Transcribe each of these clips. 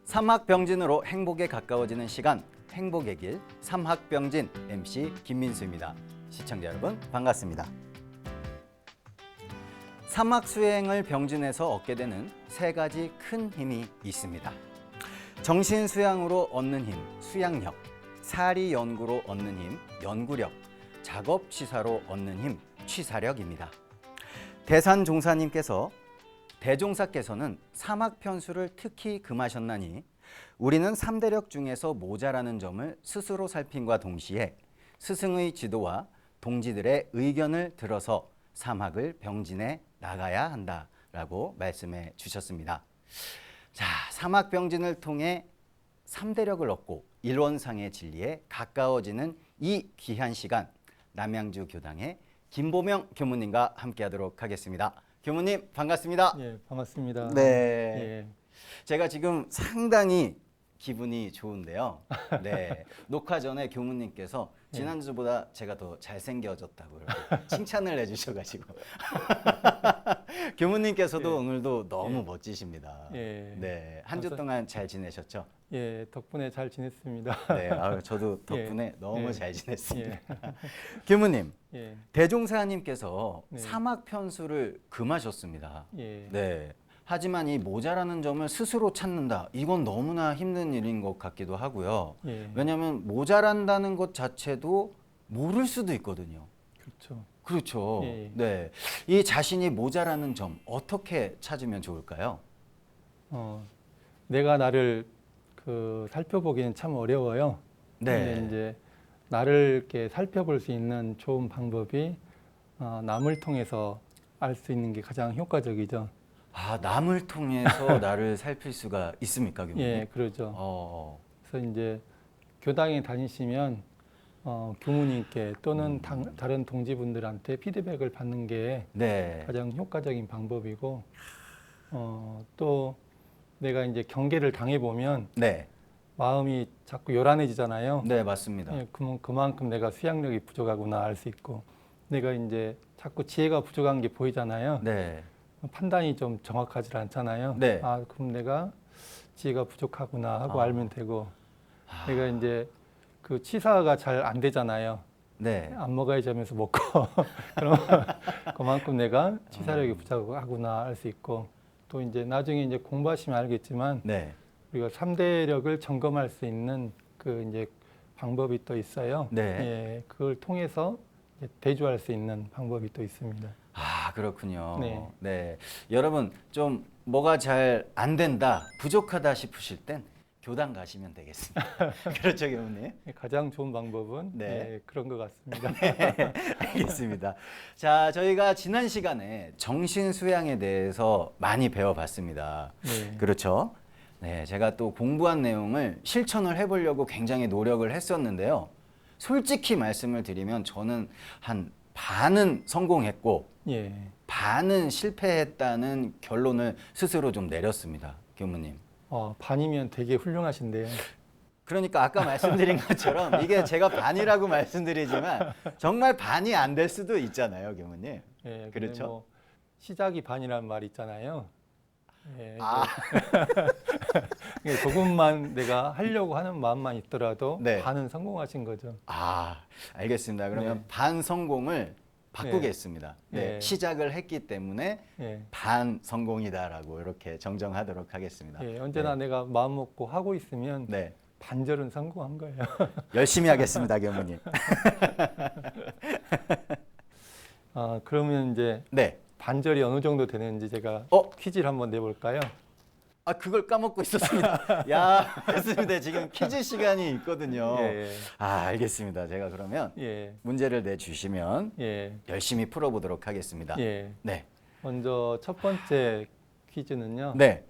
삼학병진으로 행복에 가까워지는 시간, 행복의 길 삼학병진 MC 김민수입니다. 시청자 여러분 반갑습니다. 삼학 수행을 병진해서 얻게 되는 세 가지 큰 힘이 있습니다. 정신 수양으로 얻는 힘, 수양력, 사리 연구로 얻는 힘, 연구력, 작업 취사로 얻는 힘, 취사력입니다. 대산종사님께서 대종사께서는 삼학편수를 특히 금하셨나니 우리는 3대력 중에서 모자라는 점을 스스로 살핀과 동시에 스승의 지도와 동지들의 의견을 들어서 삼학을 병진해 나가야 한다라고 말씀해 주셨습니다. 자, 삼학병진을 통해 3대력을 얻고 일원상의 진리에 가까워지는 이 귀한 시간, 남양주 교당의 김보명 교무님과 함께하도록 하겠습니다. 교무님 반갑습니다. 예, 반갑습니다. 네, 예, 제가 지금 상당히 기분이 좋은데요. 네, 녹화 전에 교무님께서 지난주보다 제가 더 잘생겨졌다고 이렇게 칭찬을 해주셔가지고 교무님께서도 오늘도 너무 멋지십니다. 예. 네, 한 주 동안 잘 지내셨죠? 예, 덕분에 잘 지냈습니다. 네, 저도 덕분에 너무 예. 잘 지냈습니다. 예. 교무님, 예, 대종사님께서 네. 삼학편수를 금하셨습니다. 예, 네. 하지만 이 모자라는 점을 스스로 찾는다. 이건 너무나 힘든 일인 것 같기도 하고요. 예. 왜냐하면 모자란다는 것 자체도 모를 수도 있거든요. 그렇죠. 그렇죠. 예. 네. 이 자신이 모자라는 점 어떻게 찾으면 좋을까요? 내가 나를 살펴보기엔 참 어려워요. 네. 근데 이제 나를 이렇게 살펴볼 수 있는 좋은 방법이 남을 통해서 알 수 있는 게 가장 효과적이죠. 아, 남을 통해서 나를 살필 수가 있습니까, 교무님? 예, 그러죠. 어. 그래서 이제 교당에 다니시면 교무님께 또는 다른 동지분들한테 피드백을 받는 게 네. 가장 효과적인 방법이고, 또 내가 이제 경계를 당해 보면 네. 마음이 자꾸 요란해지잖아요. 네, 맞습니다. 예, 그만큼 내가 수양력이 부족하구나 알 수 있고, 내가 이제 자꾸 지혜가 부족한 게 보이잖아요. 네. 판단이 좀 정확하지 않잖아요. 네. 그럼 내가 지혜가 부족하구나 하고 알면 되고, 내가 이제 그 치사가 잘 안 되잖아요. 네. 안 먹어야지 하면서 먹고 그럼 그만큼 내가 치사력이 부족하구나 알 수 있고, 또 이제 나중에 이제 공부하시면 알겠지만 네. 우리가 3대력을 점검할 수 있는 그 이제 방법이 또 있어요. 네. 예, 그걸 통해서 이제 대조할 수 있는 방법이 또 있습니다. 아, 그렇군요. 네. 네. 여러분 좀 뭐가 잘 안 된다, 부족하다 싶으실 땐 교당 가시면 되겠습니다. 그렇죠, 교무님? 가장 좋은 방법은 네. 예, 그런 것 같습니다. 알겠습니다. 자, 저희가 지난 시간에 정신 수양에 대해서 많이 배워봤습니다. 네. 그렇죠? 네, 제가 또 공부한 내용을 실천을 해보려고 굉장히 노력을 했었는데요. 솔직히 말씀을 드리면 저는 한 반은 성공했고 예. 반은 실패했다는 결론을 스스로 좀 내렸습니다, 교무님. 반이면 되게 훌륭하신데요. 그러니까 아까 말씀드린 것처럼 이게 제가 반이라고 말씀드리지만 정말 반이 안 될 수도 있잖아요, 교무님. 예, 근데 그렇죠? 뭐 시작이 반이라는 말이 있잖아요. 예, 이게 조금만 내가 하려고 하는 마음만 있더라도 네. 반은 성공하신 거죠. 알겠습니다. 그러면 네. 반 성공을 바꾸겠습니다. 네. 네. 시작을 했기 때문에 예. 반 성공이다라고 이렇게 정정하도록 하겠습니다. 예, 언제나 내가 마음 먹고 하고 있으면 네. 반절은 성공한 거예요. 열심히 하겠습니다, 교무님. 그러면 이제 네. 반절이 어느 정도 되는지 제가 퀴즈를 한번 내볼까요? 그걸 까먹고 있었습니다. 야, 맞습니다. 지금 퀴즈 시간이 있거든요. 예, 알겠습니다. 제가 그러면 예, 문제를 내주시면 예, 열심히 풀어보도록 하겠습니다. 예. 네. 먼저 첫 번째 퀴즈는요. 네.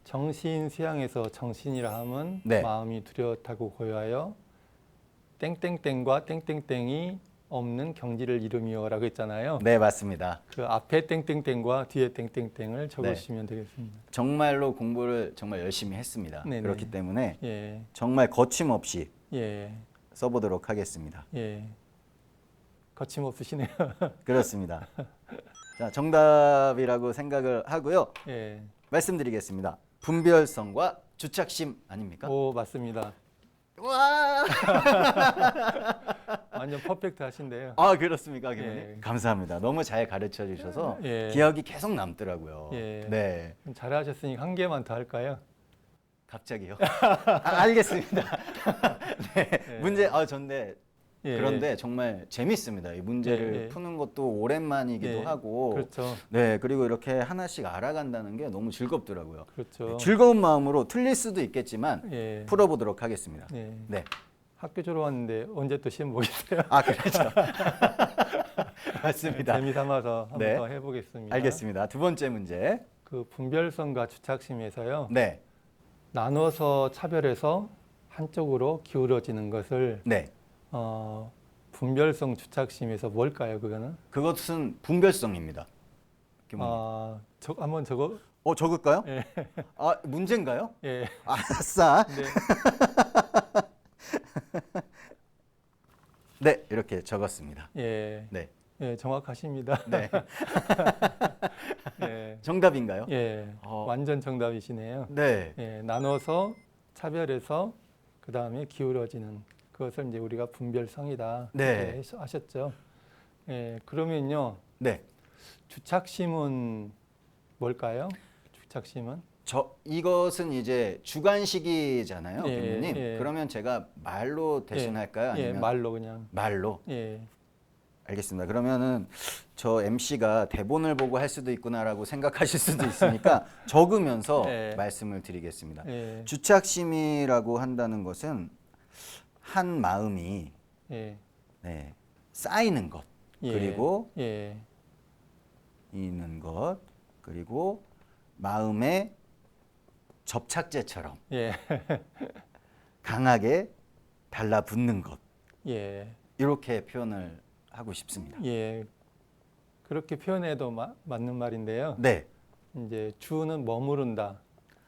정신 수양에서 정신이라 함은 네. 마음이 뚜렷하고 고요하여 땡땡땡과 땡땡땡이 없는 경지를 이루미요라고 했잖아요. 네, 맞습니다. 그 앞에 땡땡땡과 뒤에 땡땡땡을 적으시면 되겠습니다. 정말로 공부를 정말 열심히 했습니다. 네네. 그렇기 때문에 예, 정말 거침없이 예, 써보도록 하겠습니다. 예. 거침없으시네요. 그렇습니다. 자, 정답이라고 생각을 하고요. 예, 말씀드리겠습니다. 분별성과 주착심 아닙니까? 오, 맞습니다. 와! 완전 퍼펙트 하신데요. 아, 그렇습니까, 교무님? 예. 감사합니다. 너무 잘 가르쳐 주셔서 예. 기억이 계속 남더라고요. 예. 네. 잘하셨으니 한 개만 더 할까요? 갑자기요? 알겠습니다. 네. 예. 문제, 전데 예. 그런데 정말 재밌습니다. 이 문제를 예, 예. 푸는 것도 오랜만이기도 예. 하고, 그렇죠. 네, 그리고 이렇게 하나씩 알아간다는 게 너무 즐겁더라고요. 그렇죠. 네, 즐거운 마음으로 틀릴 수도 있겠지만 예. 풀어보도록 하겠습니다. 예. 네. 학교 졸업하는데 언제 또 시험 보겠어요? 아, 그렇죠. 맞습니다. 재미 삼아서 한번 네. 더 해보겠습니다. 알겠습니다. 두 번째 문제. 그 분별성과 주착심에서요. 네, 나눠서 차별해서 한쪽으로 기울어지는 것을 네. 분별성 주착심에서 뭘까요? 그거는? 그것은 분별성입니다. 교무님. 한번 적어. 적을까요? 예. 아, 문제인가요? 예. 아싸. 네. 네, 이렇게 적었습니다. 예. 네, 예, 정확하십니다. 네. 예. 정답인가요? 예. 어. 완전 정답이시네요. 네, 예. 나눠서 차별해서 그 다음에 기울어지는 그것을 이제 우리가 분별성이다. 네. 이렇게 하셨죠. 예. 그러면요. 네. 주착심은 뭘까요? 주착심은? 이것은 이제 주관식이잖아요, 예, 교무님. 예. 그러면 제가 말로 대신할까요? 예, 아니면 말로 그냥. 말로? 예. 알겠습니다. 그러면은 저 MC가 대본을 보고 할 수도 있구나라고 생각하실 수도 있으니까 적으면서 예. 말씀을 드리겠습니다. 예. 주착심이라고 한다는 것은 한 마음이 예. 네, 쌓이는 것, 예. 그리고 예. 있는 것, 그리고 마음의 접착제처럼 예. 강하게 달라붙는 것, 예. 이렇게 표현을 하고 싶습니다. 예. 그렇게 표현해도 맞는 말인데요. 네. 이제 주는 머무른다.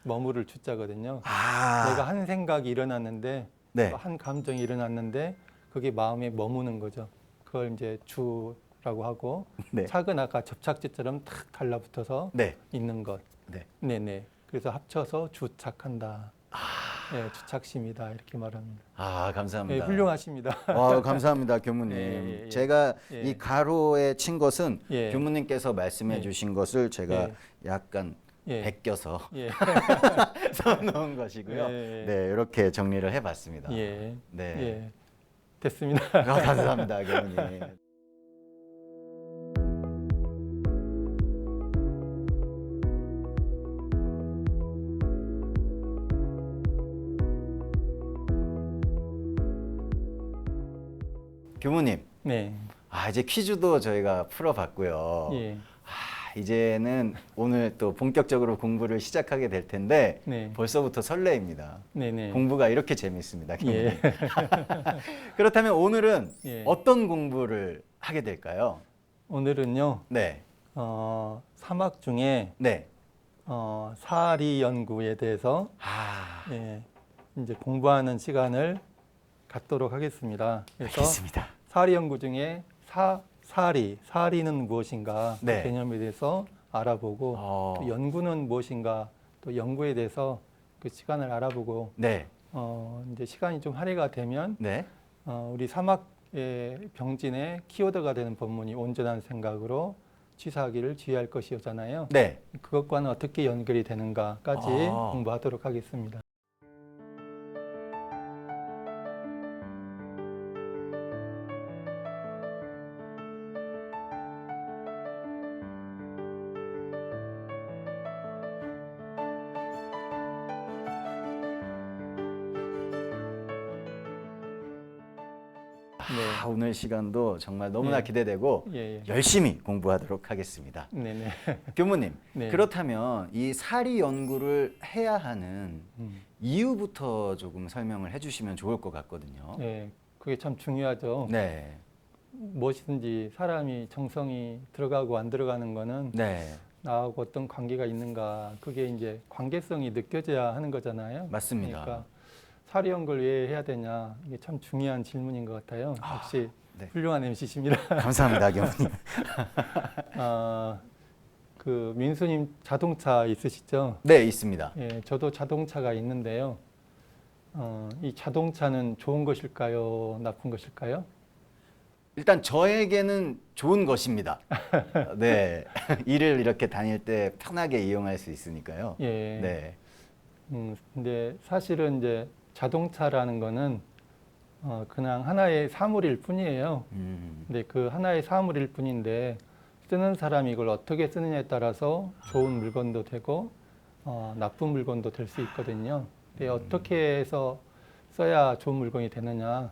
머무를 주자거든요. 아, 내가 한 생각이 일어났는데 네. 한 감정이 일어났는데 그게 마음에 머무는 거죠. 그걸 이제 주라고 하고 네. 착은 아까 접착제처럼 탁 달라붙어서 네. 있는 것. 네. 네네. 그래서 합쳐서 주착한다. 네, 주착심이다 이렇게 말합니다. 아, 네, 감사합니다. 훌륭하십니다. 감사합니다, 교무님. 예, 예. 제가 예. 이 가로에 친 것은 예. 교무님께서 말씀해 예. 주신 것을 제가 예. 약간 예. 베껴서 예. 써놓은 것이고요. 예. 네, 이렇게 정리를 해봤습니다. 예. 네. 예. 됐습니다. 감사합니다, 교무님. 교무님, 네. 이제 퀴즈도 저희가 풀어봤고요. 예. 이제는 오늘 또 본격적으로 공부를 시작하게 될 텐데 네. 벌써부터 설레입니다. 네네. 공부가 이렇게 재밌습니다, 교무님. 예. 그렇다면 오늘은 예. 어떤 공부를 하게 될까요? 오늘은요. 네, 사막 중에 네. 사리 연구에 대해서 예, 이제 공부하는 시간을 갖도록 하겠습니다. 그래서 알겠습니다. 사리 연구 중에 사리는 무엇인가 그 네. 개념에 대해서 알아보고 또 연구는 무엇인가 또 연구에 대해서 그 시간을 알아보고 네, 이제 시간이 좀 할애가 되면 네. 우리 사막의 병진의 키워드가 되는 본문이 온전한 생각으로 취사하기를 주의할 것이었잖아요. 네. 그것과는 어떻게 연결이 되는가까지 공부하도록 하겠습니다. 네. 오늘 시간도 정말 너무나 예. 기대되고 예, 예. 열심히 공부하도록 하겠습니다. 네네. 교무님, 네. 그렇다면 이 사리 연구를 해야 하는 음. 이유부터 조금 설명을 해주시면 좋을 것 같거든요. 네, 그게 참 중요하죠. 네, 무엇이든지 사람이 정성이 들어가고 안 들어가는 거는 네, 나하고 어떤 관계가 있는가 그게 이제 관계성이 느껴져야 하는 거잖아요. 맞습니다. 그러니까 사리 연구를 왜 해야 되냐 이게 참 중요한 질문인 것 같아요. 역시 네. 훌륭한 MC십니다. 감사합니다, 교무님. 그 민수님 자동차 있으시죠? 네, 있습니다. 예, 저도 자동차가 있는데요. 이 자동차는 좋은 것일까요? 나쁜 것일까요? 일단 저에게는 좋은 것입니다. 네, 일을 이렇게 다닐 때 편하게 이용할 수 있으니까요. 예. 네, 근데 사실은 이제 자동차라는 거는 그냥 하나의 사물일 뿐이에요. 근데 그 하나의 사물일 뿐인데 쓰는 사람이 이걸 어떻게 쓰느냐에 따라서 좋은 물건도 되고 나쁜 물건도 될 수 있거든요. 근데 어떻게 해서 써야 좋은 물건이 되느냐?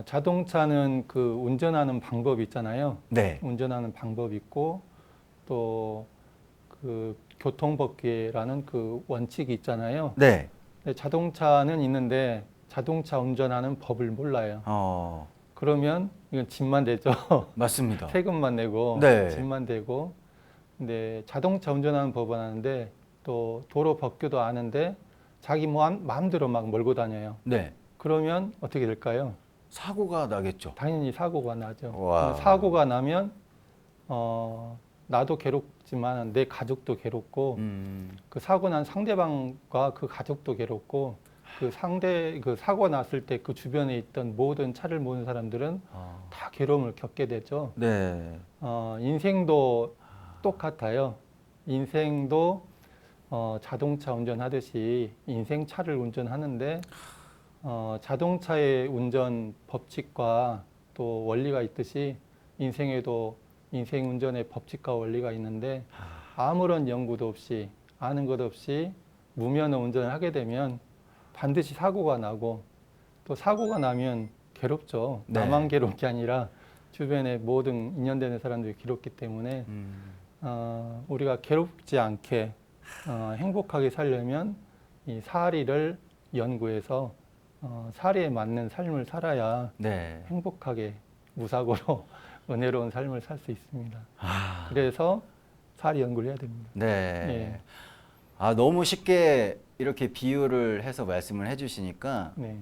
자동차는 그 운전하는 방법이 있잖아요. 네, 운전하는 방법이 있고 또 그 교통법규라는 그 원칙이 있잖아요. 네. 근데 자동차는 있는데 자동차 운전하는 법을 몰라요. 그러면 이건 집만 되죠. 맞습니다. 세금만 내고 네. 집만 되고. 근데 자동차 운전하는 법은 아는데 또 도로 법규도 아는데 자기 마음대로 막 몰고 다녀요. 네, 그러면 어떻게 될까요? 사고가 나겠죠. 당연히 사고가 나죠. 와. 근데 사고가 나면 나도 괴롭지만 내 가족도 괴롭고 그 사고 난 상대방과 그 가족도 괴롭고 그 사고 났을 때 그 주변에 있던 모든 차를 모는 사람들은 다 괴로움을 겪게 되죠. 네, 인생도 똑같아요. 인생도 자동차 운전하듯이 인생차를 운전하는데 자동차의 운전 법칙과 또 원리가 있듯이 인생에도 인생 운전의 법칙과 원리가 있는데 아무런 연구도 없이 아는 것 없이 무면허 운전을 하게 되면 반드시 사고가 나고 또 사고가 나면 괴롭죠. 네. 나만 괴로운 게 아니라 주변에 모든 인연되는 사람들이 괴롭기 때문에 우리가 괴롭지 않게 행복하게 살려면 이 사리를 연구해서 사리에 맞는 삶을 살아야 네. 행복하게 무사고로 은혜로운 삶을 살 수 있습니다. 아, 그래서 사리 연구를 해야 됩니다. 네. 예. 아, 너무 쉽게 이렇게 비유를 해서 말씀을 해주시니까 네,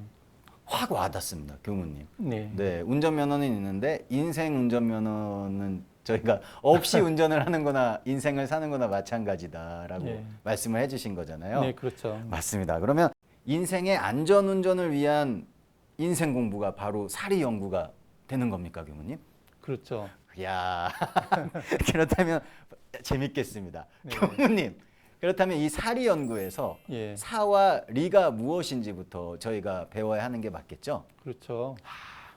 확 와닿습니다, 교무님. 네, 네, 운전면허는 있는데 인생 운전면허는 저희가 없이 운전을 하는 거나 인생을 사는 거나 마찬가지다라고 네. 말씀을 해주신 거잖아요. 네, 그렇죠. 맞습니다. 그러면 인생의 안전 운전을 위한 인생 공부가 바로 사리 연구가 되는 겁니까, 교무님? 그렇죠. 이야, 그렇다면 재밌겠습니다. 네. 교무님, 그렇다면 이 사리 연구에서 예, 사와 리가 무엇인지부터 저희가 배워야 하는 게 맞겠죠? 그렇죠.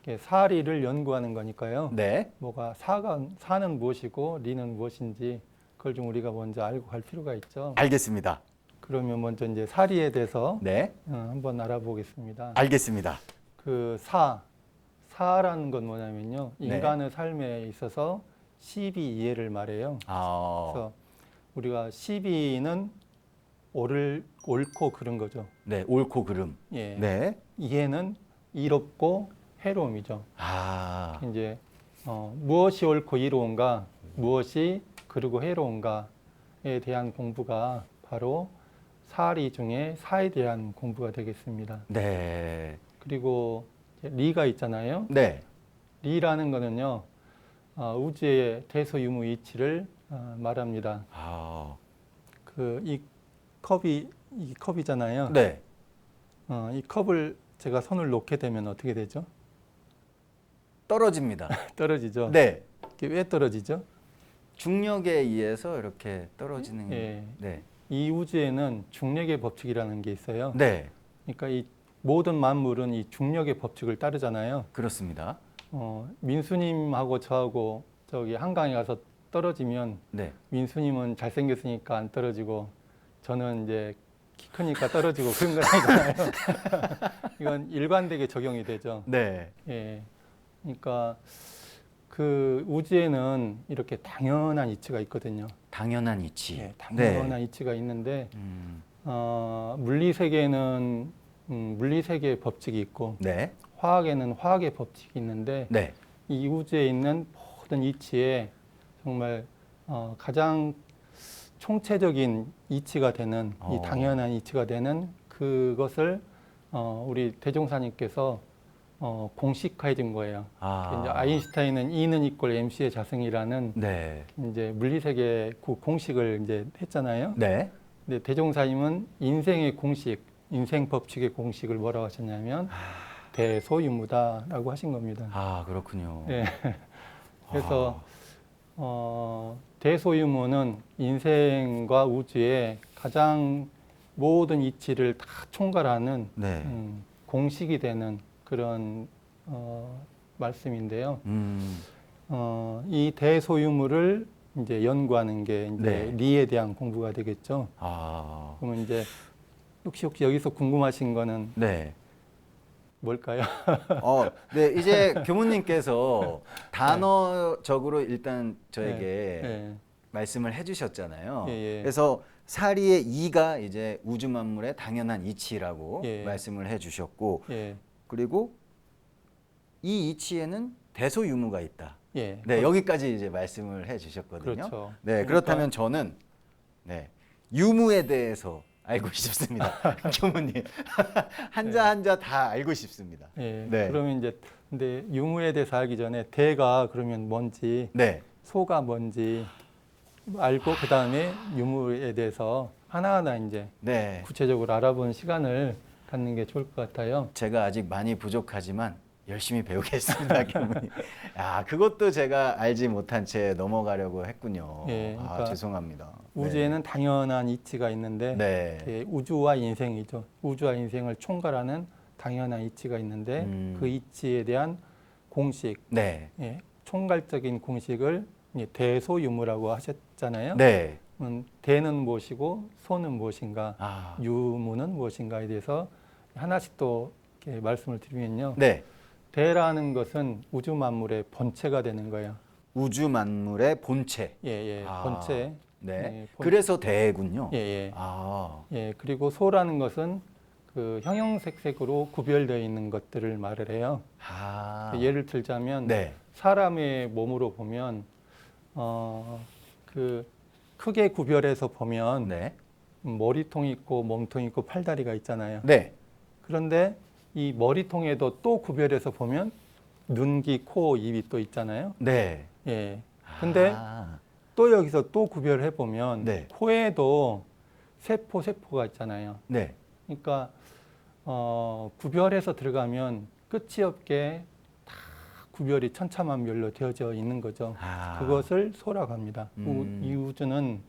이게 사리를 연구하는 거니까요. 네, 뭐가 사는 무엇이고 리는 무엇인지 그걸 좀 우리가 먼저 알고 갈 필요가 있죠. 알겠습니다. 그러면 먼저 이제 사리에 대해서 네, 한번 알아보겠습니다. 알겠습니다. 그 사라는 건 뭐냐면요. 네. 인간의 삶에 있어서 시비 이해를 말해요. 아, 그래서 우리가 시비는 옳고 그른 거죠. 네, 옳고 그름. 예. 네, 이해는 이롭고 해로움이죠. 아, 이제 무엇이 옳고 이로운가, 무엇이 그르고 해로운가에 대한 공부가 바로 사리 중에 사에 대한 공부가 되겠습니다. 네, 그리고 이제 리가 있잖아요. 네, 리라는 거는요, 우주의 대소유무 이치를 말합니다. 아, 이 컵이잖아요. 네. 이 컵을 제가 손을 놓게 되면 어떻게 되죠? 떨어집니다. 떨어지죠. 네, 이게 왜 떨어지죠? 중력에 의해서 이렇게 떨어지는. 예. 네, 이 우주에는 중력의 법칙이라는 게 있어요. 네, 그러니까 이 모든 만물은 이 중력의 법칙을 따르잖아요. 그렇습니다. 민수님하고 저하고 저기 한강에 가서 떨어지면 네, 민수님은 잘생겼으니까 안 떨어지고 저는 이제 키 크니까 떨어지고 그런 건 아니잖아요. 이건 일관되게 적용이 되죠. 네, 예. 그러니까 그 우주에는 이렇게 당연한 이치가 있거든요. 당연한 이치. 예, 당연한 네. 이치가 있는데 음, 물리 세계는 물리 세계의 법칙이 있고 네, 화학에는 화학의 법칙이 있는데 네, 이 우주에 있는 모든 이치에 정말 가장 총체적인 이치가 되는 이 당연한 이치가 되는 그것을 우리 대종사님께서 공식화해진 거예요. 아. 이제 아인슈타인은 E는 이퀄 mc의 자승이라는 네. 이제 물리세계 그 공식을 이제 했잖아요. 네. 근데 대종사님은 인생의 공식, 인생 법칙의 공식을 뭐라고 하셨냐면 대소유무다라고 하신 겁니다. 아, 그렇군요. 네. 그래서 대소유무는 인생과 우주의 가장 모든 이치를 다 총괄하는 네. 공식이 되는 그런 말씀인데요. 이 대소유무를 이제 연구하는 게 이제 네. 리에 대한 공부가 되겠죠. 아. 그러면 이제 혹시 여기서 궁금하신 거는 네. 뭘까요? 네, 이제 교무님께서 단어적으로 일단 저에게 네. 말씀을 해주셨잖아요. 예, 예. 그래서 사리의 이가 이제 우주 만물의 당연한 이치라고 예. 말씀을 해주셨고, 예, 그리고 이 이치에는 대소유무가 있다. 예. 네, 여기까지 이제 말씀을 해주셨거든요. 그렇죠. 네, 그러니까 그렇다면 저는 네, 유무에 대해서 알고 싶습니다. 교무님 한자 한자 다 알고 싶습니다. 예. 네. 그러면 이제 근데 유무에 대해서 알기 전에 대가 그러면 뭔지, 네. 소가 뭔지 알고 그 다음에 유무에 대해서 하나하나 이제 네. 구체적으로 알아보는 시간을 갖는 게 좋을 것 같아요. 제가 아직 많이 부족하지만 열심히 배우겠습니다, 교무님. 그것도 제가 알지 못한 채 넘어가려고 했군요. 예, 그러니까 죄송합니다. 우주에는 당연한 이치가 있는데 네. 예, 우주와 인생이죠. 우주와 인생을 총괄하는 당연한 이치가 있는데 그 이치에 대한 공식, 네. 예, 총괄적인 공식을 대소유무라고 하셨잖아요. 네. 대는 무엇이고 소는 무엇인가, 아. 유무는 무엇인가에 대해서 하나씩 또 이렇게 말씀을 드리면요. 네. 대라는 것은 우주 만물의 본체가 되는 거예요. 우주 만물의 본체. 예, 예, 아. 본체. 네. 예, 그래서 대군요. 예, 예. 아. 예, 그리고 소라는 것은 그 형형색색으로 구별되어 있는 것들을 말을 해요. 아. 예를 들자면 네. 사람의 몸으로 보면 그 크게 구별해서 보면 네. 머리통이 있고 몸통이 있고 팔다리가 있잖아요. 네. 그런데 이 머리통에도 또 구별해서 보면 눈, 귀, 코, 입이 또 있잖아요. 네. 예. 근데 아. 또 여기서 또 구별해 보면 네. 코에도 세포가 있잖아요. 네. 그러니까 구별해서 들어가면 끝이 없게 다 구별이 천차만별로 되어져 있는 거죠. 아. 그것을 소라고 합니다. 이 우주는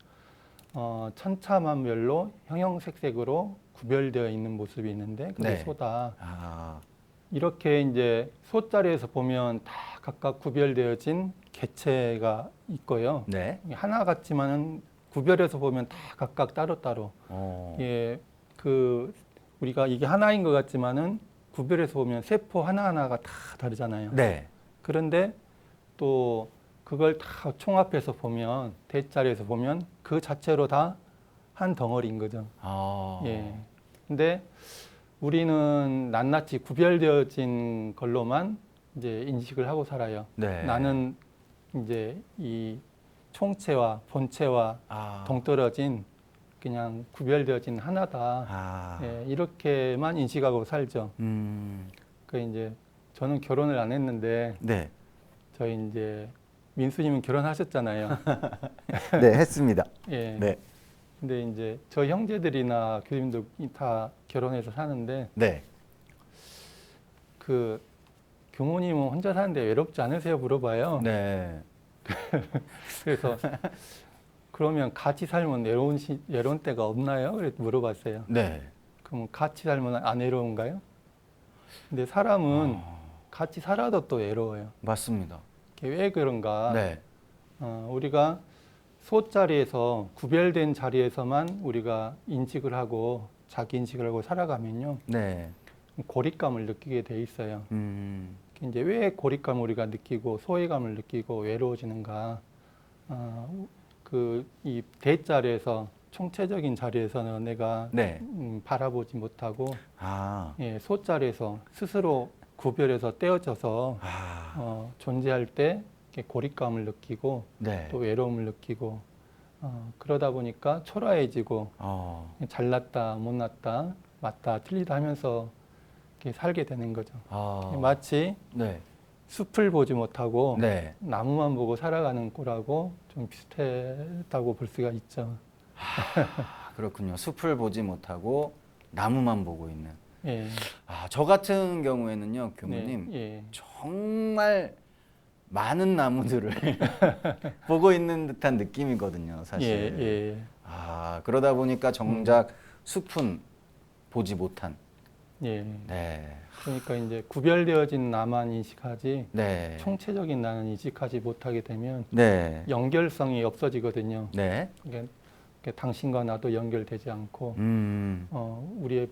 천차만별로 형형색색으로 구별되어 있는 모습이 있는데 그게 네. 소다. 아. 이렇게 이제 소자리에서 보면 다 각각 구별되어진 개체가 있고요. 네. 하나 같지만은 구별해서 보면 다 각각 따로따로. 예, 그 우리가 이게 하나인 것 같지만은 구별해서 보면 세포 하나하나가 다 다르잖아요. 네. 그런데 또 그걸 다 총합해서 보면 대자리에서 보면 그 자체로 다 한 덩어리인 거죠. 아. 예. 근데 우리는 낱낱이 구별되어진 걸로만 이제 인식을 하고 살아요. 네. 나는 이제 이 총체와 본체와 아. 동떨어진 그냥 구별되어진 하나다. 아. 예, 이렇게만 인식하고 살죠. 그 이제 저는 결혼을 안 했는데 네. 저희 이제 민수님은 결혼하셨잖아요. 네, 했습니다. 예. 네. 근데 이제 저 형제들이나 교수님도 다 결혼해서 사는데 네. 그 교모님은 혼자 사는데 외롭지 않으세요? 물어봐요. 네. 그래서 그러면 같이 살면 외로운 때가 없나요? 그래 물어봤어요. 네. 그럼 같이 살면 안 외로운가요? 근데 사람은 같이 살아도 또 외로워요. 맞습니다. 그게 왜 그런가? 네. 우리가 소자리에서 구별된 자리에서만 우리가 인식을 하고 자기 인식을 하고 살아가면요. 네. 고립감을 느끼게 돼 있어요. 이제 왜 고립감을 우리가 느끼고 소외감을 느끼고 외로워지는가? 그 이 대자리에서 총체적인 자리에서는 내가 네. 바라보지 못하고 아. 예, 소자리에서 스스로 구별해서 떼어져서 아. 존재할 때 이렇게 고립감을 느끼고 네. 또 외로움을 느끼고 그러다 보니까 초라해지고 잘났다 못났다 맞다 틀리다 하면서 이렇게 살게 되는 거죠. 아, 마치 네. 숲을 보지 못하고 네. 나무만 보고 살아가는 꼴하고 좀 비슷하다고 볼 수가 있죠. 아, 그렇군요. 숲을 보지 못하고 나무만 보고 있는. 예. 아, 저 같은 경우에는요, 교무님, 네, 예. 정말 많은 나무들을 보고 있는 듯한 느낌이거든요, 사실. 예, 예. 아, 그러다 보니까 정작 숲은 보지 못한. 예. 네. 그러니까 이제 구별되어진 나만 인식하지 네. 총체적인 나는 인식하지 못하게 되면 네. 연결성이 없어지거든요. 네. 그러니까 당신과 나도 연결되지 않고 우리의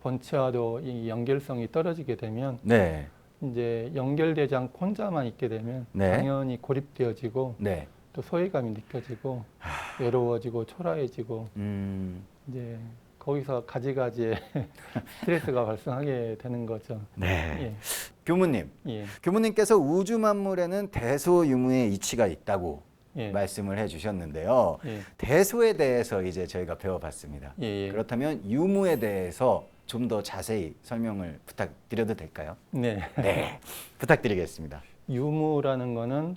본체와도 이 연결성이 떨어지게 되면 네. 이제 연결되지 않고 혼자만 있게 되면 네. 당연히 고립되어지고 네. 또 소외감이 느껴지고 외로워지고 초라해지고 음. 이제 거기서 가지가지의 스트레스가 발생하게 되는 거죠. 네. 교무님, 예. 교무님께서 우주 만물에는 대소유무의 이치가 있다고 예. 말씀을 해주셨는데요. 예. 대소에 대해서 이제 저희가 배워봤습니다. 예. 그렇다면 유무에 대해서 좀 더 자세히 설명을 부탁드려도 될까요? 네. 네, 부탁드리겠습니다. 유무라는 거는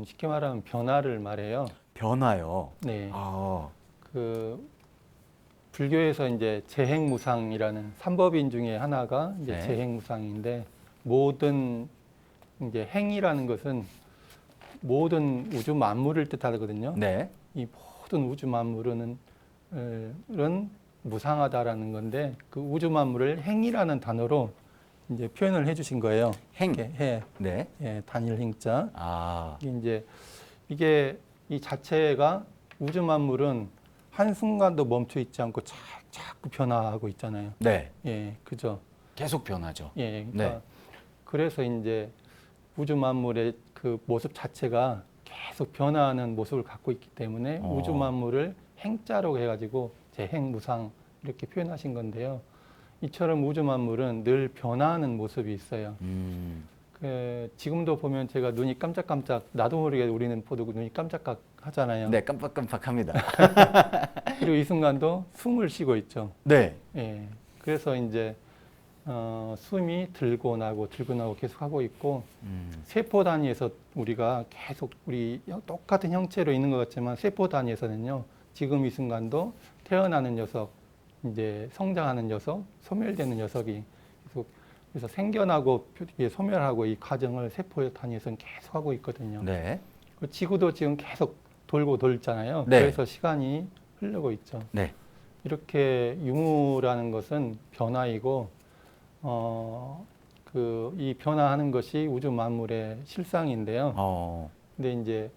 쉽게 말하면 변화를 말해요. 변화요. 네. 아, 그 불교에서 이제 재행무상이라는 삼법인 중에 하나가 이제 네. 재행무상인데 모든 이제 행이라는 것은 모든 우주 만물을 뜻하거든요. 네. 이 모든 우주 만물은 무상하다라는 건데 그 우주 만물을 행이라는 단어로 이제 표현을 해주신 거예요. 행. 이렇게 해, 네. 예, 단일 행자. 아, 이게 이 자체가 우주 만물은 한 순간도 멈춰 있지 않고 자꾸 변화하고 있잖아요. 네. 예, 그죠. 계속 변하죠. 예, 그러니까 네. 그래서 이제 우주 만물의 그 모습 자체가 계속 변화하는 모습을 갖고 있기 때문에 우주 만물을 행자로 해가지고 재행무상 이렇게 표현하신 건데요. 이처럼 우주 만물은 늘 변화하는 모습이 있어요. 지금도 보면 제가 눈이 깜짝깜짝 나도 모르게 우리는 보도 눈이 깜짝깜짝 하잖아요. 네, 깜빡깜빡합니다. 그리고 이 순간도 숨을 쉬고 있죠. 네. 예. 그래서 이제 숨이 들고 나고 계속 하고 있고 세포 단위에서 우리가 계속 우리 똑같은 형체로 있는 것 같지만 세포 단위에서는요. 지금 이 순간도 태어나는 녀석, 이제 성장하는 녀석, 소멸되는 녀석이 계속 그래서 생겨나고 소멸하고 이 과정을 세포 단위에서는 계속 하고 있거든요. 네. 지구도 지금 계속 돌고 돌잖아요. 네. 그래서 시간이 흐르고 있죠. 네. 이렇게 유무라는 것은 변화이고 이 변화하는 것이 우주 만물의 실상인데요. 근데 이제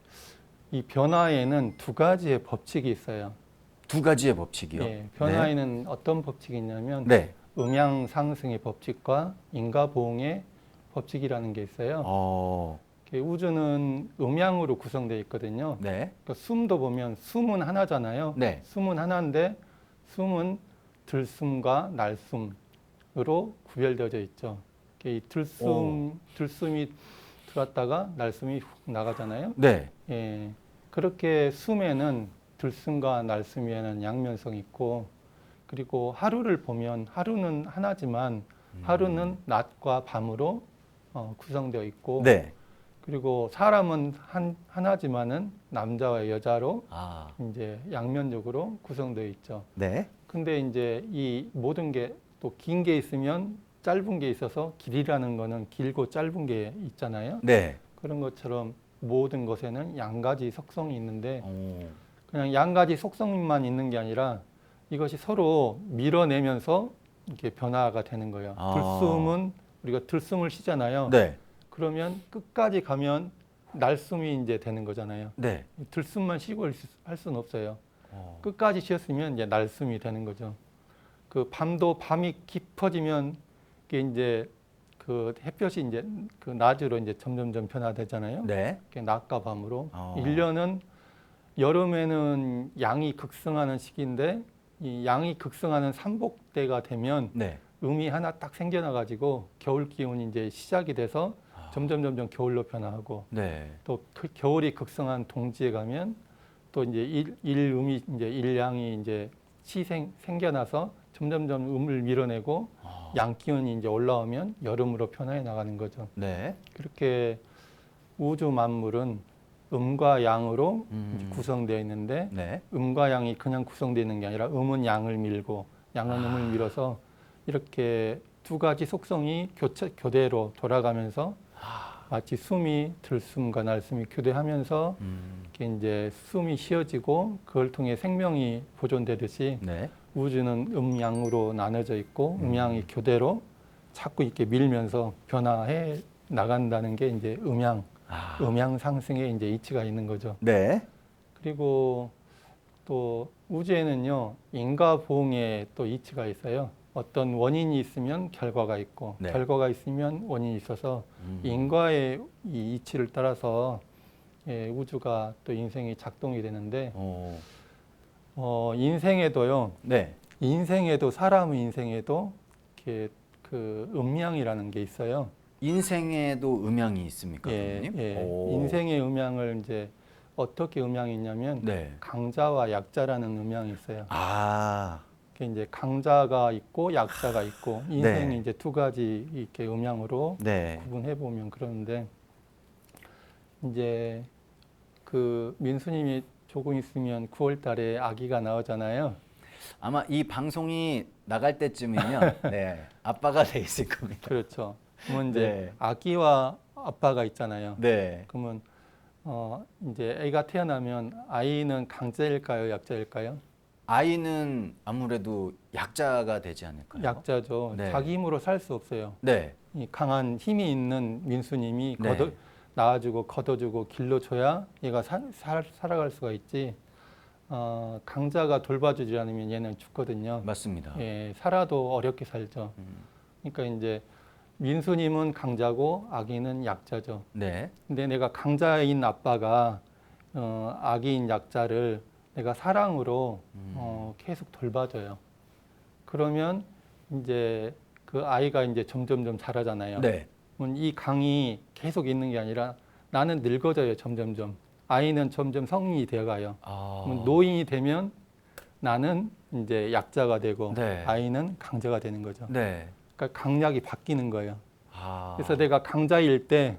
이 변화에는 두 가지의 법칙이 있어요. 두 가지의 법칙이요. 예, 변화에는 어떤 법칙이 있냐면 네. 음양 상승의 법칙과 인과 보응의 법칙이라는 게 있어요. 우주는 음양으로 구성되어 있거든요. 네. 그러니까 숨도 보면 숨은 하나잖아요. 네. 숨은 하나인데 숨은 들숨과 날숨으로 구별되어져 있죠. 이 들숨이 들어왔다가 날숨이 훅 나가잖아요. 네. 예, 그렇게 숨에는 들숨과 날숨에는 양면성이 있고 그리고 하루를 보면 하루는 하나지만 하루는 낮과 밤으로 구성되어 있고 네. 그리고 사람은 하나지만은 남자와 여자로 아. 이제 양면적으로 구성되어 있죠. 네. 근데 이제 이 모든 게 또 긴 게 있으면 짧은 게 있어서 길이라는 거는 길고 짧은 게 있잖아요. 네. 그런 것처럼 모든 것에는 양가지 속성이 있는데 오. 그냥 양가지 속성만 있는 게 아니라 이것이 서로 밀어내면서 이렇게 변화가 되는 거예요. 아. 들숨은 우리가 들숨을 쉬잖아요. 네. 그러면 끝까지 가면 날숨이 이제 되는 거잖아요. 네. 들숨만 쉬고 할 수는 없어요. 어. 끝까지 쉬었으면 이제 날숨이 되는 거죠. 그 밤이 깊어지면 이게 이제 그 햇볕이 이제 그 낮으로 이제 점점점 변화되잖아요. 네. 낮과 밤으로. 어. 1년은 여름에는 양이 급성하는 시기인데 이 양이 급성하는 삼복대가 되면 네. 음이 하나 딱 생겨나 가지고 겨울 기온이 이제 시작이 돼서 점점 겨울로 변화하고 네. 또 겨울이 극성한 동지에 가면 또 이제 일음이 이제 일양이 이제 생겨나서 점점점 음을 밀어내고 양기운이 이제 올라오면 여름으로 변화해 나가는 거죠. 네. 그렇게 우주 만물은 음과 양으로 이제 음. 구성되어 있는데 네. 음과 양이 그냥 구성되어 있는 게 아니라 음은 양을 밀고 양은 음을 밀어서 이렇게 두 가지 속성이 교대로 돌아가면서 마치 숨이 들숨과 날숨이 교대하면서 이렇게 이제 숨이 쉬어지고 그걸 통해 생명이 보존되듯이 네. 우주는 음양으로 나눠져 있고 음양이 교대로 자꾸 이렇게 밀면서 변화해 나간다는 게 이제 음양 상승의 이제 이치가 있는 거죠. 네. 그리고 또 우주에는요 인과 보응의 또 이치가 있어요. 어떤 원인이 있으면 결과가 있고 네. 결과가 있으면 원인이 있어서 인과의 이 이치를 따라서 예, 우주가 또 인생이 작동이 되는데 인생에도요. 네. 인생에도 사람의 인생에도 이렇게 그 음양이라는 게 있어요. 인생에도 음양이 있습니까, 예, 교수님? 예. 오. 인생의 음양을 이제 어떻게 음양이 있냐면 네. 강자와 약자라는 음양이 있어요. 아. 그게 이제 강자가 있고 약자가 있고 인생이 네. 이제 두 가지 이렇게 음양으로 네. 구분해 보면 그러는데 이제 그 민수님이 조금 있으면 9월 달에 아기가 나오잖아요. 아마 이 방송이 나갈 때쯤이면 네. 아빠가 돼 있을 겁니다. 그렇죠. 그러면 이제 네. 아기와 아빠가 있잖아요. 네. 그러면 이제 애가 태어나면 아이는 강자일까요, 약자일까요? 아이는 아무래도 약자가 되지 않을까요? 약자죠. 네. 자기 힘으로 살 수 없어요. 네. 이 강한 힘이 있는 민수님이 네. 낳아주고 걷어주고 길러줘야 얘가 살아갈 수가 있지. 강자가 돌봐주지 않으면 얘는 죽거든요. 맞습니다. 예, 살아도 어렵게 살죠. 그러니까 이제 민수님은 강자고 아기는 약자죠. 네. 근데 내가 강자인 아빠가 아기인 약자를 내가 사랑으로 계속 돌봐줘요. 그러면 이제 그 아이가 이제 점점점 자라잖아요. 네. 그러면 이 강이 계속 있는 게 아니라 나는 늙어져요. 점점점. 아이는 점점 성인이 되어가요. 그러면 노인이 되면 나는 이제 약자가 되고 네. 아이는 강자가 되는 거죠. 네. 그러니까 강약이 바뀌는 거예요. 아. 그래서 내가 강자일 때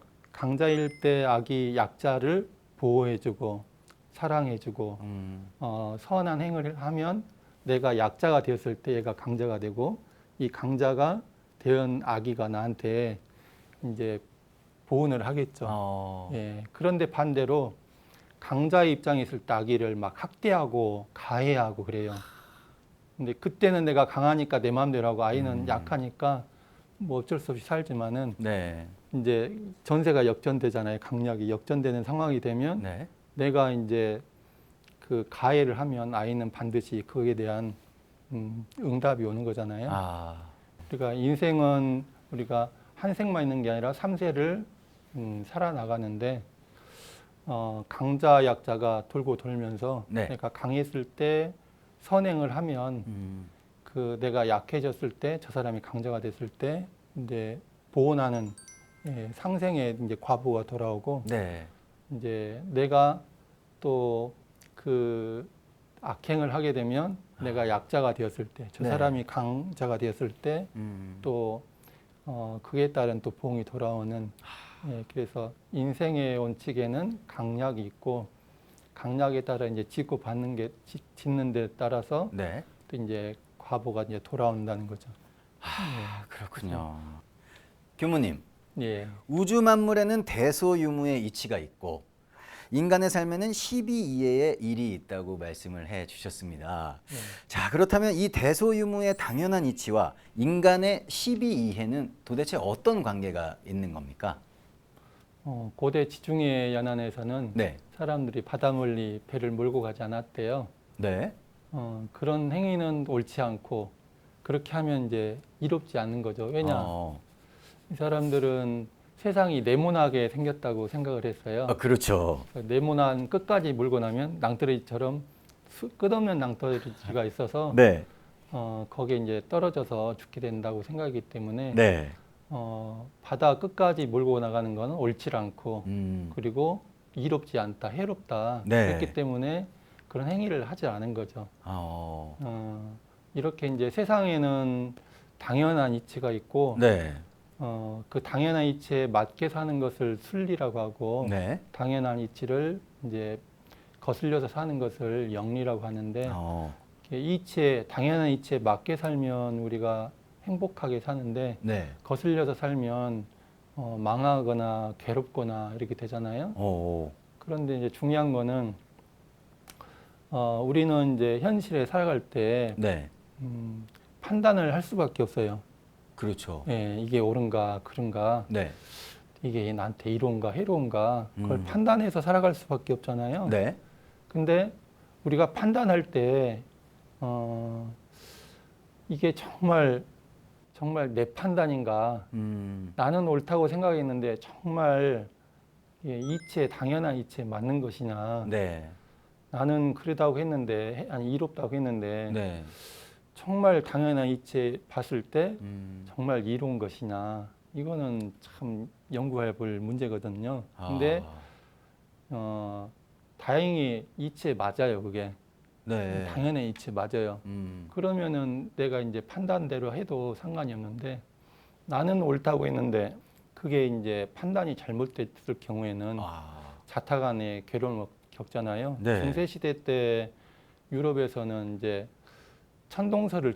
아기 약자를 보호해주고 사랑해주고 선한 행위를 하면 내가 약자가 되었을 때 얘가 강자가 되고 이 강자가 된 아기가 나한테 이제 보온을 하겠죠. 예. 그런데 반대로 강자의 입장에 있을 때 아기를 막 학대하고 가해하고 그래요. 근데 그때는 내가 강하니까 내 마음대로 하고 아이는 약하니까 뭐 어쩔 수 없이 살지만은 네. 이제 전세가 역전되잖아요. 강약이 역전되는 상황이 되면 네. 내가 이제 그 가해를 하면 아이는 반드시 그에 대한 응답이 오는 거잖아요. 그러니까 인생은 우리가 한 생만 있는 게 아니라 3세를 살아나가는데 강자 약자가 돌고 돌면서 네. 내가 강했을 때 선행을 하면 그 내가 약해졌을 때 저 사람이 강자가 됐을 때 이제 보온하는 상생의 이제 과보가 돌아오고 네. 이제 내가 또 그 악행을 하게 되면 내가 약자가 되었을 때 저 네. 사람이 강자가 되었을 때 또 그에 따른 또 보응이 돌아오는 그래서 인생의 원칙에는 강약이 있고 강약에 따라 이제 짓고 받는 게 짓는 데 따라서 네. 또 이제 과보가 이제 돌아온다는 거죠. 그렇군요. 교무님, 예. 우주 만물에는 대소유무의 이치가 있고 인간의 삶에는 12이해의 일이 있다고 말씀을 해 주셨습니다. 자, 그렇다면 이 대소유무의 당연한 이치와 인간의 12이해는 도대체 어떤 관계가 있는 겁니까? 고대 지중해 연안에서는 네. 사람들이 바다 멀리 배를 몰고 가지 않았대요. 네. 그런 행위는 옳지 않고 그렇게 하면 이제 이롭지 않는 거죠. 왜냐? 이 사람들은 세상이 네모나게 생겼다고 생각을 했어요. 그렇죠. 네모난 끝까지 몰고 나면 낭떠러지처럼 끝없는 낭떠러지가 있어서 네. 거기에 이제 떨어져서 죽게 된다고 생각이기 때문에 네. 바다 끝까지 몰고 나가는 것은 옳지 않고 그리고 이롭지 않다, 해롭다. 네. 그렇기 때문에 그런 행위를 하지 않은 거죠. 이렇게 이제 세상에는 당연한 이치가 있고 네. 그 당연한 이치에 맞게 사는 것을 순리라고 하고 네. 당연한 이치를 이제 거슬려서 사는 것을 영리라고 하는데 이치에 당연한 이치에 맞게 살면 우리가 행복하게 사는데 네. 거슬려서 살면 망하거나 괴롭거나 이렇게 되잖아요. 그런데 이제 중요한 거는 우리는 이제 현실에 살아갈 때 네. 판단을 할 수밖에 없어요. 그렇죠. 예, 이게 옳은가 그른가, 네. 이게 나한테 이로운가 해로운가 그걸 판단해서 살아갈 수밖에 없잖아요. 네. 근데 우리가 판단할 때 이게 정말 내 판단인가, 나는 옳다고 생각했는데 정말 이치에 당연한 이치에 맞는 것이냐, 네. 나는 그러다고 했는데 아니 이롭다고 했는데 네. 정말 당연한 이치에 봤을 때 정말 이로운 것이냐, 이거는 참 연구해 볼 문제거든요. 근데 다행히 이치에 맞아요. 그게 네. 당연한 이치에 맞아요. 그러면은 내가 이제 판단대로 해도 상관이 없는데 나는 옳다고 했는데 그게 이제 판단이 잘못됐을 경우에는 자타 간의 괴로움을 겪잖아요. 네. 중세 시대 때 유럽에서는 이제 천동설을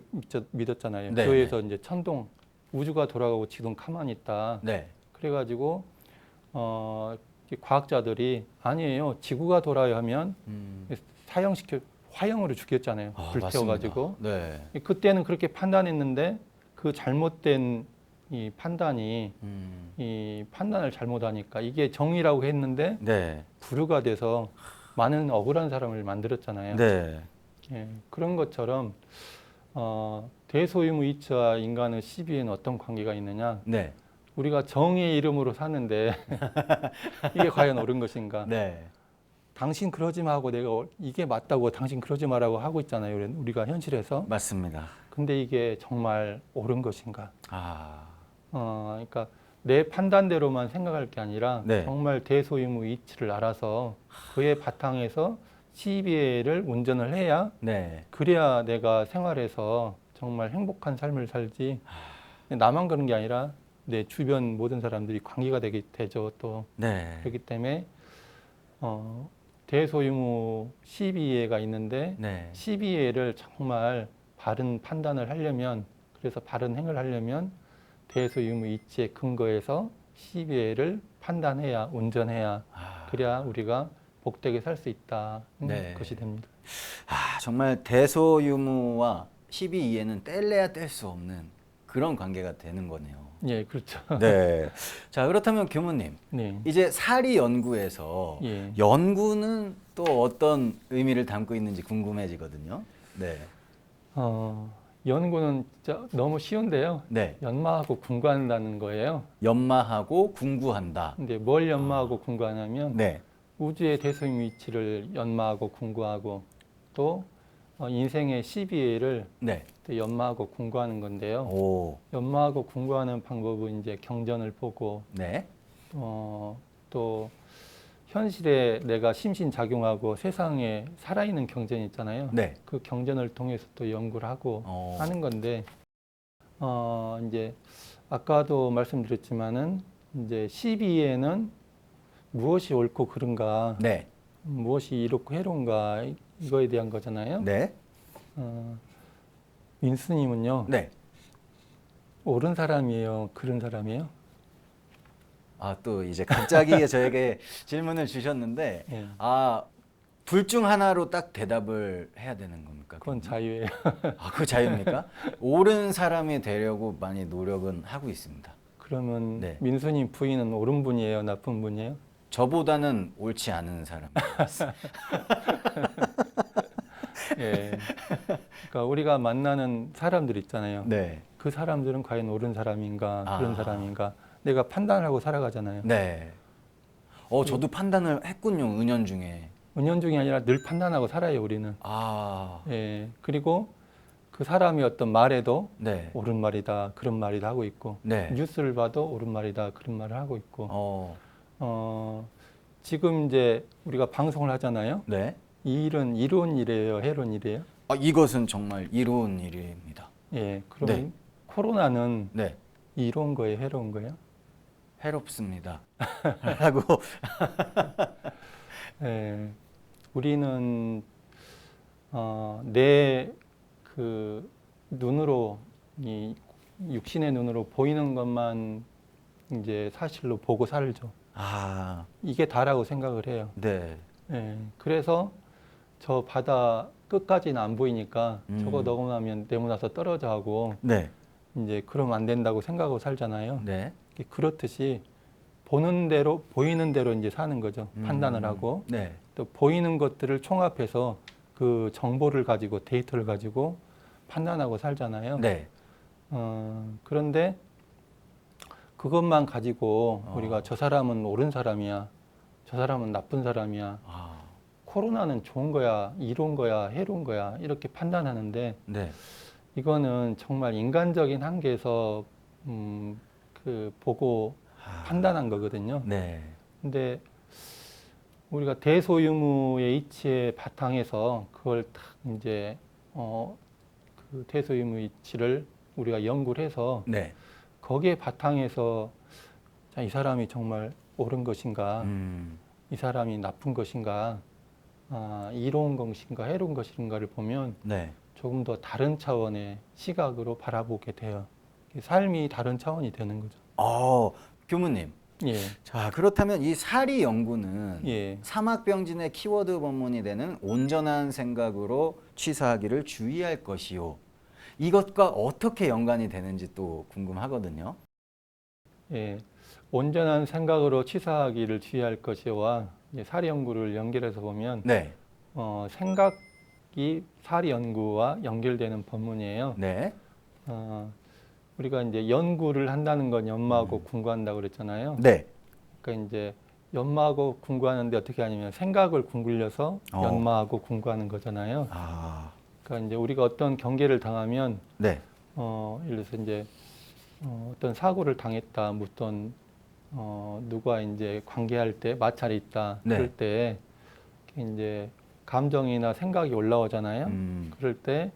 믿었잖아요. 네. 교회에서 이제 천동, 우주가 돌아가고 지금 가만히 있다. 네. 그래가지고 과학자들이 아니에요, 지구가 돌아야 하면 화형으로 죽였잖아요. 불태워가지고. 네. 그때는 그렇게 판단했는데 그 잘못된 이 판단이 이 판단을 잘못하니까 이게 정의라고 했는데 네. 불효가 돼서 많은 억울한 사람을 만들었잖아요. 네. 예, 그런 것처럼 대소유무이치와 인간의 시비에는 어떤 관계가 있느냐? 네. 우리가 정의의 이름으로 사는데 이게 과연 옳은 것인가? 네. 당신 그러지 마고 내가 이게 맞다고 당신 그러지 마라고 하고 있잖아요. 우리가 현실에서. 맞습니다. 근데 이게 정말 옳은 것인가? 아. 그러니까 내 판단대로만 생각할 게 아니라 네. 정말 대소유무이치를 알아서 그의 바탕에서 시비를 운전을 해야 네. 그래야 내가 생활에서 정말 행복한 삶을 살지. 나만 그런 게 아니라 내 주변 모든 사람들이 관계가 되죠. 또 네. 그렇기 때문에 대소유무 시비예가 있는데 네. 시비예를 정말 바른 판단을 하려면, 그래서 바른 행을 하려면 대소유무이치의 근거에서 시비예를 판단해야, 운전해야, 그래야 우리가 복되게 살 수 있다. 네. 것이 됩니다. 정말 대소유무와 시비이해는 뗄래야 뗄 수 없는 그런 관계가 되는 거네요. 예, 그렇죠. 네. 자, 그렇다면 교무님, 네. 이제 사리 연구에서 예. 연구는 또 어떤 의미를 담고 있는지 궁금해지거든요. 네. 연구는 진짜 너무 쉬운데요. 네. 연마하고 궁구한다는 거예요. 연마하고 궁구한다. 근데 뭘 연마하고 궁구하냐면 네. 우주의 대소유무이치를 연마하고 궁구하고 또 인생의 시비를 네. 연마하고 궁구하는 건데요. 오. 연마하고 궁구하는 방법은 이제 경전을 보고 네. 또 현실에 내가 심신작용하고 세상에 살아있는 경전이 있잖아요. 네. 그 경전을 통해서 또 연구를 하고 하는 건데 이제 아까도 말씀드렸지만은 이제 시비에는 무엇이 옳고 그른가, 네. 무엇이 이롭고 해로운가, 이거에 대한 거잖아요. 네. 민수님은요, 네. 옳은 사람이에요, 그른 사람이에요? 또 이제 갑자기 저에게 질문을 주셨는데, 예. 둘 중 하나로 딱 대답을 해야 되는 겁니까? 그건 자유예요. 그 자유입니까? 옳은 사람이 되려고 많이 노력은 하고 있습니다. 그러면 네. 민수님 부인은 옳은 분이에요, 나쁜 분이에요? 저보다는 옳지 않은 사람. 예. 그러니까 우리가 만나는 사람들 있잖아요. 네. 그 사람들은 과연 옳은 사람인가, 그런 사람인가, 내가 판단을 하고 살아가잖아요. 네. 저도 판단을 했군요, 은연중에. 은연중이 아니라 늘 판단하고 살아요, 우리는. 아. 예. 그리고 그 사람이 어떤 말에도 네. 옳은 말이다, 그런 말이다 하고 있고, 네. 뉴스를 봐도 옳은 말이다, 그런 말을 하고 있고, 어. 지금 이제 우리가 방송을 하잖아요. 네. 이 일은 이로운 일이에요, 해로운 일이에요? 이것은 정말 이로운 일입니다. 예. 그러면 네. 코로나는 네. 이로운 거예요, 해로운 거예요? 해롭습니다. 라고. 예, 우리는 내 그 눈으로 이 육신의 눈으로 보이는 것만 이제 사실로 보고 살죠. 아, 이게 다라고 생각을 해요. 네. 예, 그래서 저 바다 끝까지는 안 보이니까 저거 음. 넘어가면 내모나서 떨어져 하고 네. 이제 그러면 안 된다고 생각하고 살잖아요. 네. 그렇듯이 보는 대로 보이는 대로 이제 사는 거죠. 판단을 하고 네. 또 보이는 것들을 총합해서 그 정보를 가지고 데이터를 가지고 판단하고 살잖아요. 네. 그런데 그것만 가지고 어. 우리가 저 사람은 옳은 사람이야, 저 사람은 나쁜 사람이야, 아, 코로나는 좋은 거야, 이로운 거야, 해로운 거야 이렇게 판단하는데 네. 이거는 정말 인간적인 한계에서 그 보고 판단한 거거든요. 네. 근데 우리가 대소유무의 이치의 바탕에서 그걸 딱 이제 그 대소유무 이치를 우리가 연구를 해서 네. 거기에 바탕에서 자, 이 사람이 정말 옳은 것인가, 이 사람이 나쁜 것인가, 이로운 것인가, 해로운 것인가를 보면 네. 조금 더 다른 차원의 시각으로 바라보게 돼요. 삶이 다른 차원이 되는 거죠. 교무님. 예, 자, 그렇다면 이 사리 연구는 예. 사막병진의 키워드 본문이 되는 온전한 생각으로 취사하기를 주의할 것이요. 이것과 어떻게 연관이 되는지 또 궁금하거든요. 예, 온전한 생각으로 취사하기를 주의할 것이와 사리 연구를 연결해서 보면 네. 생각이 사리 연구와 연결되는 본문이에요. 네. 우리가 이제 연구를 한다는 건 연마하고 궁구한다고 그랬잖아요. 네. 그러니까 이제 연마하고 궁구하는데 어떻게 하냐면 생각을 궁굴려서 연마하고 궁구하는 거잖아요. 아, 그러니까 이제 우리가 어떤 경계를 당하면 네. 예를 들어서 이제 어떤 사고를 당했다, 무슨 누가 이제 관계할 때 마찰이 있다, 네. 그럴 때 이제 감정이나 생각이 올라오잖아요. 그럴 때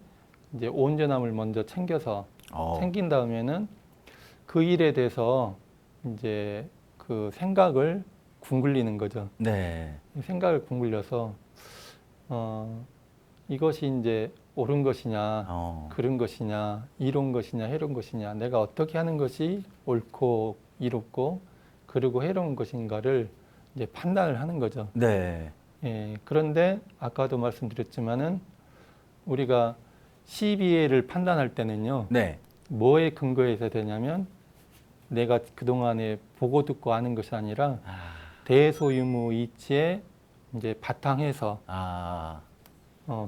이제 온전함을 먼저 챙겨서 챙긴 다음에는 그 일에 대해서 이제 그 생각을 궁굴리는 거죠. 네. 생각을 궁굴려서 이것이 이제 옳은 것이냐, 그른 것이냐, 이로운 것이냐, 해로운 것이냐, 내가 어떻게 하는 것이 옳고 이롭고 그리고 해로운 것인가를 이제 판단을 하는 거죠. 네. 예, 그런데 아까도 말씀드렸지만은 우리가 시비를 판단할 때는요, 네. 뭐에 근거해서 되냐면 내가 그동안에 보고 듣고 아는 것이 아니라 대소유무 이치에 이제 바탕해서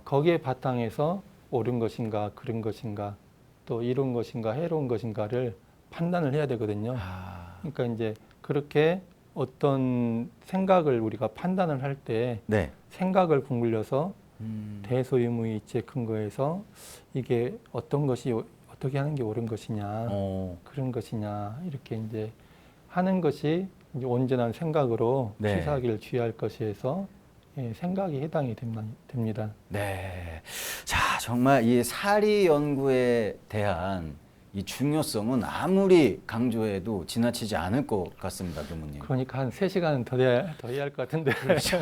거기에 바탕해서 옳은 것인가, 그른 것인가, 또 이로운 것인가, 해로운 것인가를 판단을 해야 되거든요. 그러니까 이제 그렇게 어떤 생각을 우리가 판단을 할 때 네. 생각을 궁굴려서 대소유무의 이치에 근거해서 이게 어떤 것이 어떻게 하는 게 옳은 것이냐, 그런 것이냐 이렇게 이제 하는 것이 이제 온전한 생각으로 네. 취사하기를 주의할 것이어서 생각이 해당이 됩니다. 네. 자, 정말 이 사리 연구에 대한 이 중요성은 아무리 강조해도 지나치지 않을 것 같습니다, 교무님. 그러니까 한 3시간은 더 해야 할 것 같은데. 그렇죠.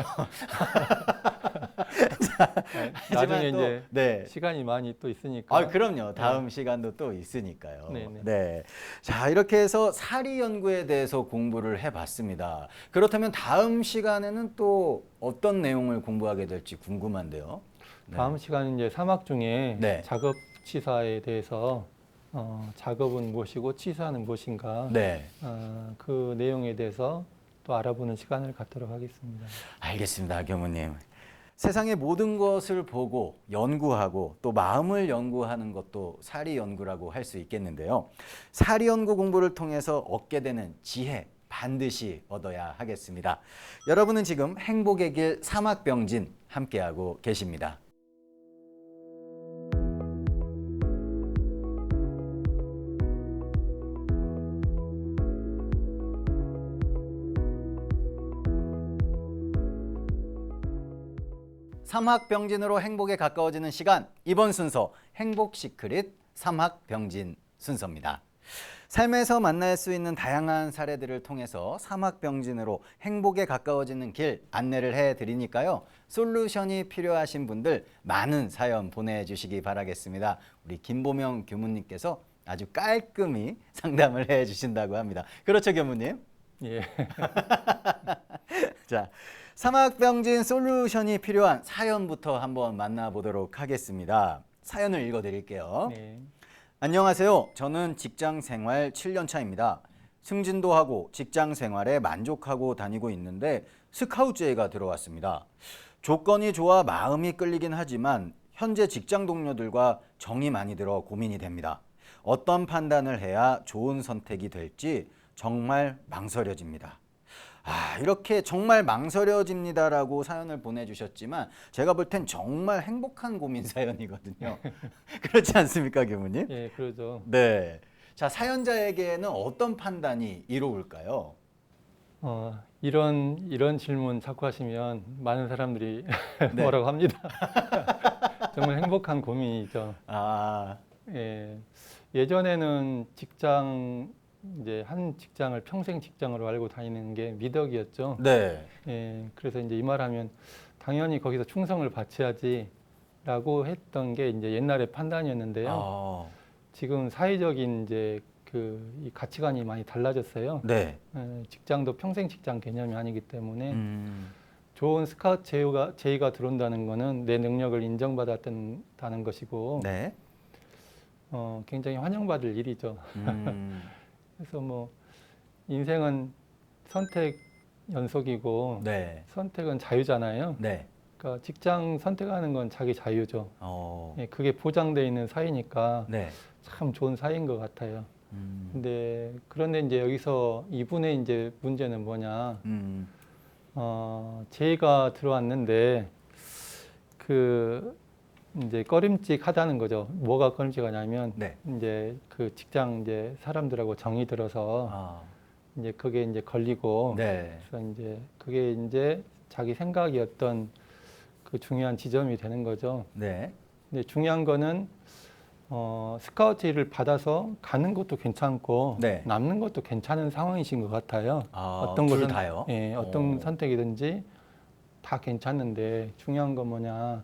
나중에 또, 이제 네. 시간이 많이 또 있으니까. 그럼요. 다음 시간도 또 있으니까요. 네네. 네. 자, 이렇게 해서 사리 연구에 대해서 공부를 해봤습니다. 그렇다면 다음 시간에는 또 어떤 내용을 공부하게 될지 궁금한데요. 네. 다음 시간은 이제 사막 중에 네. 작업 취사에 대해서 작업은 무엇이고 취사는 무엇인가 네. 그 내용에 대해서 또 알아보는 시간을 갖도록 하겠습니다. 알겠습니다, 교무님. 세상의 모든 것을 보고 연구하고 또 마음을 연구하는 것도 사리 연구라고 할 수 있겠는데요. 사리 연구 공부를 통해서 얻게 되는 지혜 반드시 얻어야 하겠습니다. 여러분은 지금 행복의 길 사막병진 함께하고 계십니다. 사막병진으로 행복에 가까워지는 시간, 이번 순서 행복 시크릿 사막병진 순서입니다. 삶에서 만날 수 있는 다양한 사례들을 통해서 사막병진으로 행복에 가까워지는 길 안내를 해드리니까요. 솔루션이 필요하신 분들 많은 사연 보내주시기 바라겠습니다. 우리 김보명 교무님께서 아주 깔끔히 상담을 해주신다고 합니다. 그렇죠, 교무님? 예. 자, 사막병진 솔루션이 필요한 사연부터 한번 만나보도록 하겠습니다. 사연을 읽어드릴게요. 네. 안녕하세요. 저는 직장 생활 7년 차입니다. 승진도 하고 직장 생활에 만족하고 다니고 있는데 스카우트제의가 들어왔습니다. 조건이 좋아 마음이 끌리긴 하지만 현재 직장 동료들과 정이 많이 들어 고민이 됩니다. 어떤 판단을 해야 좋은 선택이 될지 정말 망설여집니다. 이렇게 정말 망설여집니다라고 사연을 보내주셨지만 제가 볼 땐 정말 행복한 고민 사연이거든요. 그렇지 않습니까, 교무님? 예, 그러죠. 네. 자, 사연자에게는 어떤 판단이 이로울까요? 이런 질문 자꾸 하시면 많은 사람들이 네. 뭐라고 합니다. 정말 행복한 고민이죠. 아, 예, 예전에는 이제 한 직장을 평생 직장으로 알고 다니는 게 미덕이었죠. 네. 예, 그래서 이제 이 말하면 당연히 거기서 충성을 바쳐야지라고 했던 게 이제 옛날의 판단이었는데요. 지금 사회적인 이제 이 가치관이 많이 달라졌어요. 네. 예, 직장도 평생 직장 개념이 아니기 때문에 좋은 스카우트 제의가 들어온다는 거는 내 능력을 인정받았다는 것이고 네. 굉장히 환영받을 일이죠. 그래서 뭐 인생은 선택 연속이고 네. 선택은 자유잖아요. 네. 그러니까 직장 선택하는 건 자기 자유죠. 예, 그게 보장되어 있는 사이니까 네. 참 좋은 사이인 것 같아요. 근데 그런데 이제 여기서 이분의 이제 문제는 뭐냐? 제의가 들어왔는데 이제 꺼림칙하다는 거죠. 뭐가 꺼림칙하냐면 네. 이제 그 직장 이제 사람들하고 정이 들어서 이제 그게 이제 걸리고 네. 그래서 이제 그게 이제 자기 생각이었던 그 중요한 지점이 되는 거죠. 네. 근데 중요한 거는 스카우트를 받아서 가는 것도 괜찮고 네. 남는 것도 괜찮은 상황이신 것 같아요. 둘 다요? 예, 어떤 선택이든지 다 괜찮은데 중요한 건 뭐냐?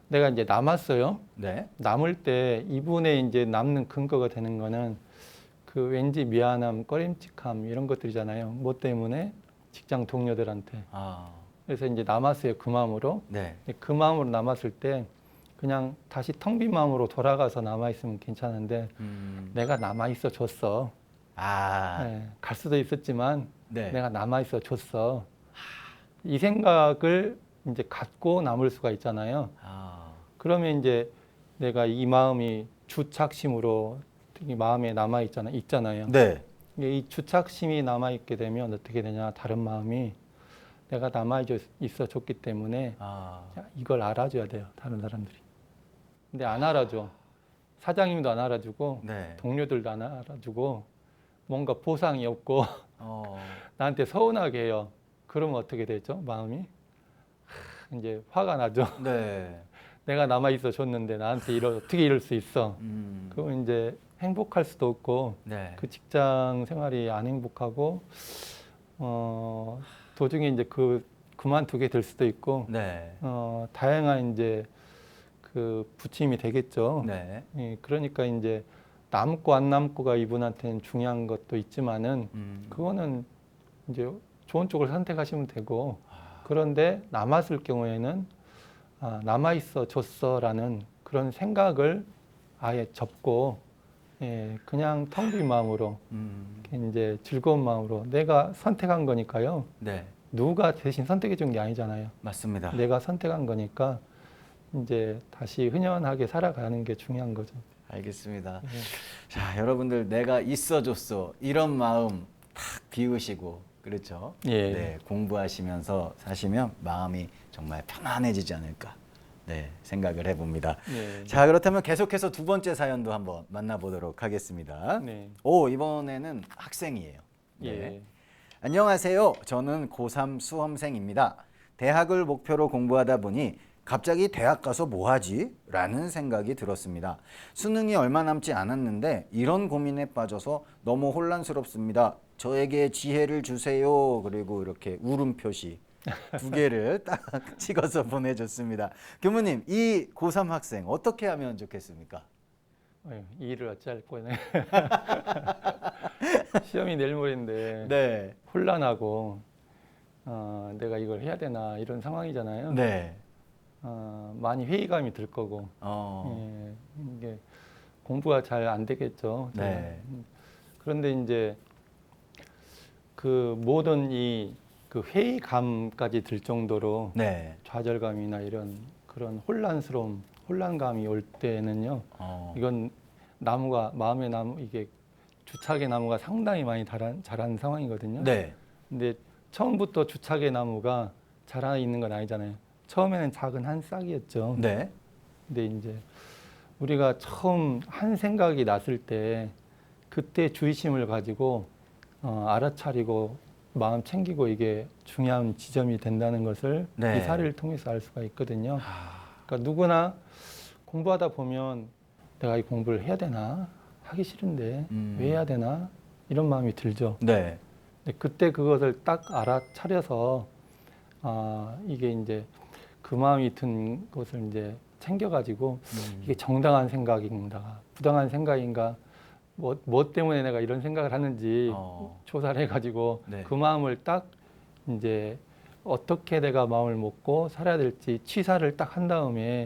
내가 이제 남았어요. 네. 남을 때 이분의 이제 남는 근거가 되는 거는 그 왠지 미안함, 꺼림칙함 이런 것들이잖아요. 뭐 때문에? 직장 동료들한테. 그래서 이제 남았어요. 그 마음으로. 네. 그 마음으로 남았을 때 그냥 다시 텅 빈 마음으로 돌아가서 남아있으면 괜찮은데 내가 남아있어 줬어. 네, 갈 수도 있었지만 네. 내가 남아있어 줬어. 이 생각을 이제 갖고 남을 수가 있잖아요. 그러면 이제 내가 이 마음이 주착심으로 이 마음에 있잖아요. 네. 이 주착심이 남아있게 되면 어떻게 되냐. 다른 마음이 내가 남아있어 줬기 때문에 이걸 알아줘야 돼요. 다른 사람들이. 근데 안 알아줘. 사장님도 안 알아주고 네. 동료들도 안 알아주고 뭔가 보상이 없고 나한테 서운하게 해요. 그러면 어떻게 되죠? 마음이? 이제 화가 나죠. 네. 내가 남아있어 줬는데 나한테 어떻게 이럴 수 있어? 그럼 이제 행복할 수도 없고 네. 그 직장 생활이 안 행복하고 도중에 이제 그만두게 될 수도 있고 네. 다양한 이제 그 부침이 되겠죠. 네. 예, 그러니까 이제 남고 안 남고가 이분한테는 중요한 것도 있지만은 그거는 이제 좋은 쪽을 선택하시면 되고 그런데 남았을 경우에는 남아있어 줬어라는 그런 생각을 아예 접고 예, 그냥 텅 빈 마음으로 이제 즐거운 마음으로 내가 선택한 거니까요. 네. 누가 대신 선택해 준 게 아니잖아요. 맞습니다. 내가 선택한 거니까 이제 다시 흔연하게 살아가는 게 중요한 거죠. 알겠습니다. 예. 자, 여러분들 내가 있어줬어 이런 마음 탁 비우시고 그렇죠? 예. 네, 공부하시면서 사시면 마음이 정말 편안해지지 않을까 네, 생각을 해봅니다. 네. 자, 그렇다면 계속해서 두 번째 사연도 한번 만나보도록 하겠습니다. 네. 이번에는 학생이에요. 네. 예. 안녕하세요. 저는 고3 수험생입니다. 대학을 목표로 공부하다 보니 갑자기 대학 가서 뭐 하지? 라는 생각이 들었습니다. 수능이 얼마 남지 않았는데 이런 고민에 빠져서 너무 혼란스럽습니다. 저에게 지혜를 주세요. 그리고 이렇게 울음 표시 2개를 딱 찍어서 보내줬습니다. 교무님, 이 고3 학생 어떻게 하면 좋겠습니까? 이 일을 어찌할 거네. 시험이 내일 모레인데 네. 혼란하고 내가 이걸 해야 되나 이런 상황이잖아요. 네. 많이 회의감이 들 거고 예, 이게 공부가 잘 안 되겠죠. 네. 그런데 이제 그 모든 그 회의감까지 들 정도로 네. 좌절감이나 이런 그런 혼란감이 올 때는요. 이건 나무가 마음의 나무 이게 주착의 나무가 상당히 많이 자란 상황이거든요. 네. 근데 처음부터 주착의 나무가 자라 있는 건 아니잖아요. 처음에는 작은 한 싹이었죠. 네. 근데 이제 우리가 처음 한 생각이 났을 때 그때 주의심을 가지고 알아차리고 마음 챙기고 이게 중요한 지점이 된다는 것을 네. 이 사례를 통해서 알 수가 있거든요. 그러니까 누구나 공부하다 보면 내가 이 공부를 해야 되나? 하기 싫은데 왜 해야 되나? 이런 마음이 들죠. 네. 근데 그때 그것을 딱 알아차려서 이게 이제 그 마음이 든 것을 이제 챙겨가지고 이게 정당한 생각인가, 부당한 생각인가, 뭐 때문에 내가 이런 생각을 하는지 조사를 해가지고 네. 그 마음을 딱 이제 어떻게 내가 마음을 먹고 살아야 될지 취사를 딱 한 다음에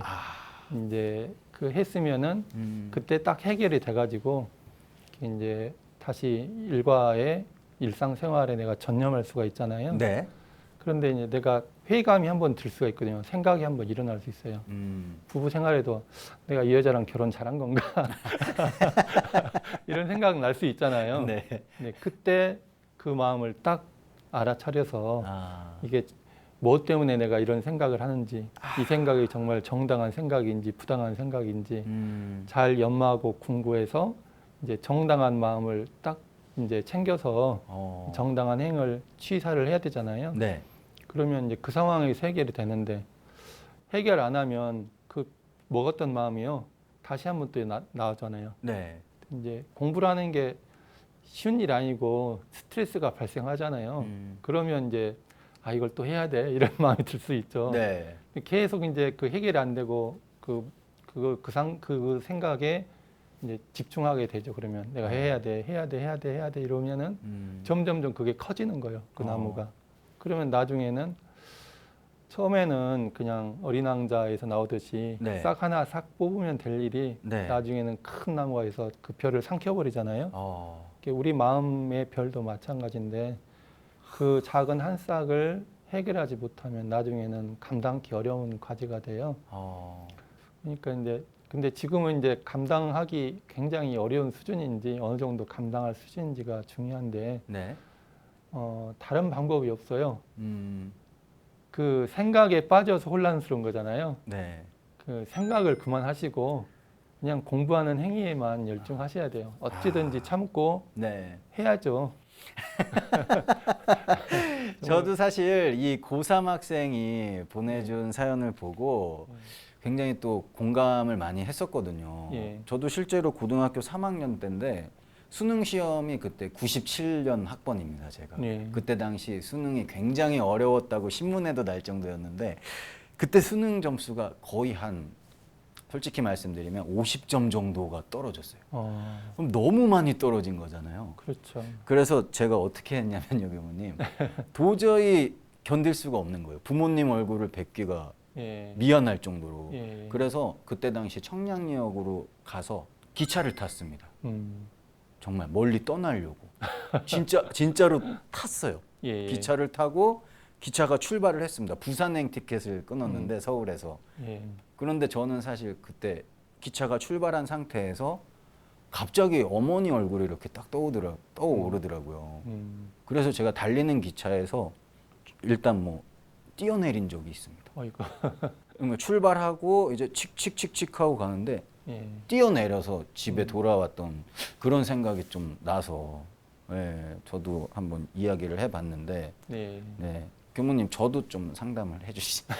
이제 그 했으면은 그때 딱 해결이 돼가지고 이제 다시 일과의 일상생활에 내가 전념할 수가 있잖아요. 네. 그런데 이제 내가 회의감이 한번 들 수가 있거든요. 생각이 한번 일어날 수 있어요. 부부 생활에도 내가 이 여자랑 결혼 잘한 건가? 이런 생각 날 수 있잖아요. 네. 네, 그때 그 마음을 딱 알아차려서 이게 뭐 때문에 내가 이런 생각을 하는지, 이 생각이 정말 정당한 생각인지 부당한 생각인지 잘 연마하고 궁구해서 이제 정당한 마음을 딱 이제 챙겨서 정당한 행을 취사를 해야 되잖아요. 네. 그러면 이제 그 상황에서 해결이 되는데 해결 안 하면 그 먹었던 마음이요 다시 한번 또 나오잖아요. 네. 이제 공부라는 게 쉬운 일 아니고 스트레스가 발생하잖아요. 그러면 이제 이걸 또 해야 돼 이런 마음이 들 수 있죠. 네. 계속 이제 그 해결이 안 되고 그 생각에 이제 집중하게 되죠. 그러면 내가 해야 돼 이러면은 점점점 그게 커지는 거예요. 그 나무가. 그러면 나중에는 처음에는 그냥 어린 왕자에서 나오듯이 네. 싹 하나 싹 뽑으면 될 일이 네. 나중에는 큰 나무가 있어 그 별을 삼켜버리잖아요. 우리 마음의 별도 마찬가지인데 그 작은 한 싹을 해결하지 못하면 나중에는 감당하기 어려운 과제가 돼요. 그러니까 이제 근데 지금은 이제 감당하기 굉장히 어려운 수준인지 어느 정도 감당할 수준인지가 중요한데 네. 다른 방법이 없어요. 그 생각에 빠져서 혼란스러운 거잖아요. 네. 그 생각을 그만하시고 그냥 공부하는 행위에만 열중하셔야 돼요. 어찌든지 참고 네. 해야죠. 저도 사실 이 고3 학생이 보내준 사연을 보고 굉장히 또 공감을 많이 했었거든요. 예. 저도 실제로 고등학교 3학년 때인데 수능 시험이 그때 97년 학번입니다, 제가. 예. 그때 당시 수능이 굉장히 어려웠다고 신문에도 날 정도였는데 그때 수능 점수가 거의 한 솔직히 말씀드리면 50점 정도가 떨어졌어요. 그럼 너무 많이 떨어진 거잖아요. 그렇죠. 그래서 제가 어떻게 했냐면요, 교무님. 도저히 견딜 수가 없는 거예요. 부모님 얼굴을 뵙기가 예. 미안할 정도로. 예. 그래서 그때 당시 청량리역으로 가서 기차를 탔습니다. 정말 멀리 떠나려고. 진짜로 탔어요. 예. 기차를 타고 기차가 출발을 했습니다. 부산행 티켓을 끊었는데 서울에서. 예. 그런데 저는 사실 그때 기차가 출발한 상태에서 갑자기 어머니 얼굴이 이렇게 딱 떠오르더라고요. 그래서 제가 달리는 기차에서 일단 뭐 뛰어내린 적이 있습니다. 어이구. 그러니까 출발하고 이제 칙칙칙칙 하고 가는데 예. 뛰어내려서 집에 돌아왔던 그런 생각이 좀 나서 저도 한번 이야기를 해봤는데 네. 네. 교무님 저도 좀 상담을 해주시죠.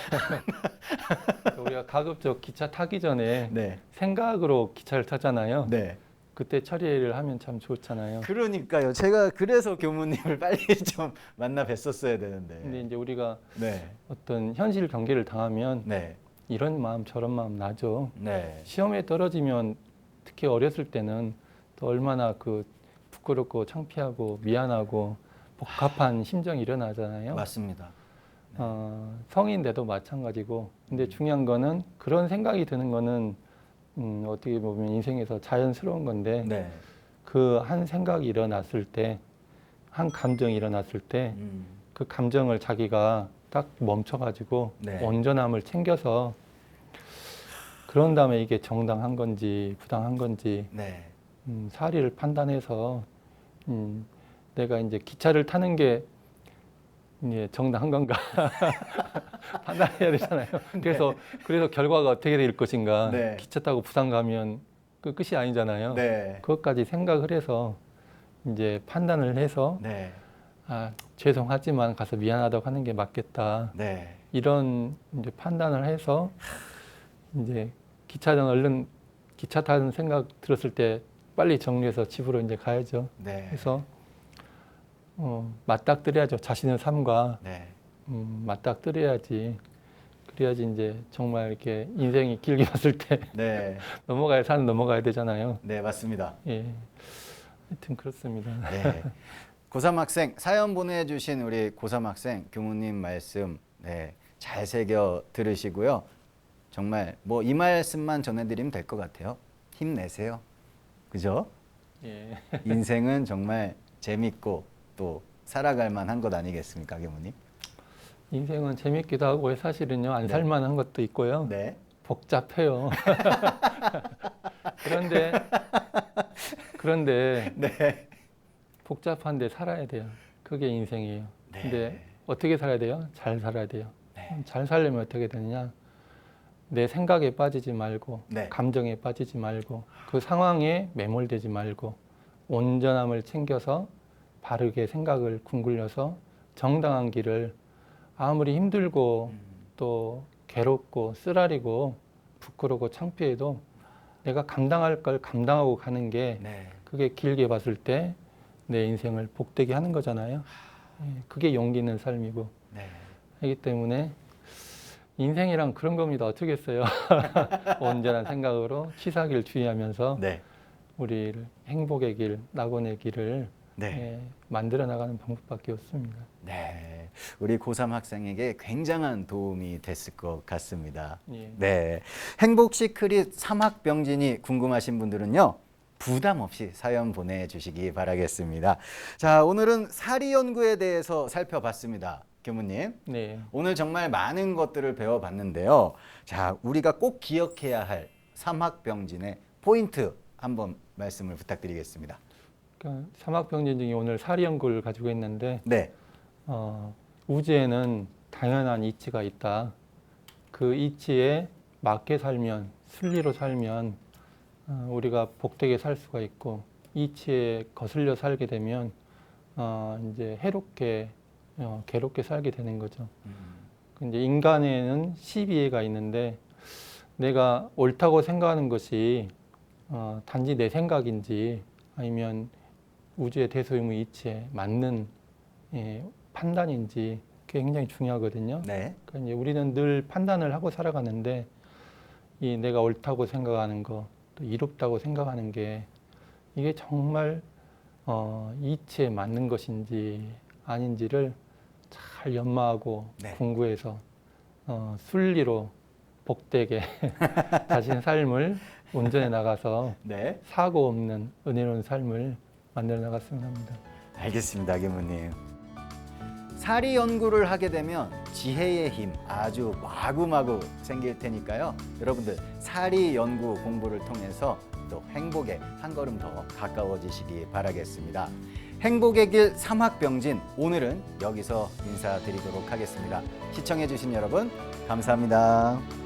우리가 가급적 기차 타기 전에 네. 생각으로 기차를 타잖아요. 네. 그때 처리를 하면 참 좋잖아요. 그러니까요. 제가 그래서 교무님을 빨리 좀 만나 뵀었어야 되는데. 근데 이제 우리가 네. 어떤 현실 경계를 당하면 네. 이런 마음 저런 마음 나죠. 네. 시험에 떨어지면 특히 어렸을 때는 또 얼마나 그 부끄럽고 창피하고 미안하고 복합한 심정이 일어나잖아요. 맞습니다. 성인 돼도 마찬가지고. 근데 중요한 거는 그런 생각이 드는 거는 어떻게 보면 인생에서 자연스러운 건데 네. 그 한 생각이 일어났을 때, 한 감정이 일어났을 때 그 감정을 자기가 딱 멈춰가지고 네. 온전함을 챙겨서 그런 다음에 이게 정당한 건지 부당한 건지 네. 사리를 판단해서 내가 이제 기차를 타는 게 이제 정당한 건가 판단해야 되잖아요. 그래서 결과가 어떻게 될 것인가. 네. 기차 타고 부산 가면 그 끝이 아니잖아요. 네. 그것까지 생각을 해서 이제 판단을 해서 네. 죄송하지만 가서 미안하다고 하는 게 맞겠다. 네. 이런 이제 판단을 해서 이제 얼른 기차 타는 생각 들었을 때 빨리 정리해서 집으로 이제 가야죠. 네. 그래서 맞닥뜨려야죠. 자신의 삶과 네. 맞닥뜨려야지. 그래야지 이제 정말 이렇게 인생이 길게 봤을 때 네. 넘어가야 되잖아요. 네, 맞습니다. 예. 하여튼 그렇습니다. 네. 고3 학생 사연 보내주신 우리 고3 학생 교무님 말씀 잘 새겨 들으시고요. 정말 뭐 이 말씀만 전해드리면 될 것 같아요. 힘내세요. 그죠? 예. 인생은 정말 재밌고 또 살아갈 만한 것 아니겠습니까, 교무님? 인생은 재밌기도 하고 사실은요 안 네. 살만한 것도 있고요. 네. 복잡해요. 그런데 네. 복잡한데 살아야 돼요. 그게 인생이에요. 네. 근데 어떻게 살아야 돼요? 잘 살아야 돼요. 네. 잘 살려면 어떻게 되느냐? 내 생각에 빠지지 말고 네. 감정에 빠지지 말고 그 상황에 매몰되지 말고 온전함을 챙겨서 바르게 생각을 궁굴려서 정당한 길을 아무리 힘들고 또 괴롭고 쓰라리고 부끄럽고 창피해도 내가 감당할 걸 감당하고 가는 게 네. 그게 길게 봤을 때 내 인생을 복되게 하는 거잖아요. 그게 용기 있는 삶이고 네. 하기 때문에 인생이란 그런 겁니다. 어쩌겠어요. 온전한 생각으로 치사길 주의하면서 네. 우리를 행복의 길, 낙원의 길을 네. 만들어 나가는 방법밖에 없습니다. 네. 우리 고3 학생에게 굉장한 도움이 됐을 것 같습니다. 예. 네. 행복 시크릿 3학병진이 궁금하신 분들은요. 부담 없이 사연 보내주시기 바라겠습니다. 자, 오늘은 사리 연구에 대해서 살펴봤습니다. 교무님. 네. 오늘 정말 많은 것들을 배워봤는데요. 자, 우리가 꼭 기억해야 할 3학병진의 포인트 한번 말씀을 부탁드리겠습니다. 그러니까 삼학병진 중에 오늘 사리 연구를 가지고 있는데 네. 우주에는 당연한 이치가 있다. 그 이치에 맞게 살면, 순리로 살면 우리가 복되게 살 수가 있고 이치에 거슬려 살게 되면 이제 해롭게 괴롭게 살게 되는 거죠. 이제 인간에는 12해가 있는데 내가 옳다고 생각하는 것이 단지 내 생각인지 아니면 우주의 대소유무 이치에 맞는 판단인지 그게 굉장히 중요하거든요. 네. 그러니까 이제 우리는 늘 판단을 하고 살아가는데 이 내가 옳다고 생각하는 거, 또 이롭다고 생각하는 게 이게 정말 이치에 맞는 것인지 아닌지를 잘 연마하고 네. 궁구해서 순리로 복되게 자신의 삶을 온전해 나가서 네. 사고 없는 은혜로운 삶을 만들어 나갔으면 합니다. 알겠습니다, 교무님. 사리 연구를 하게 되면 지혜의 힘 아주 마구마구 생길 테니까요. 여러분들 사리 연구 공부를 통해서 또 행복에 한 걸음 더 가까워지시기 바라겠습니다. 행복의 길 3학병진 오늘은 여기서 인사드리도록 하겠습니다. 시청해 주신 여러분 감사합니다.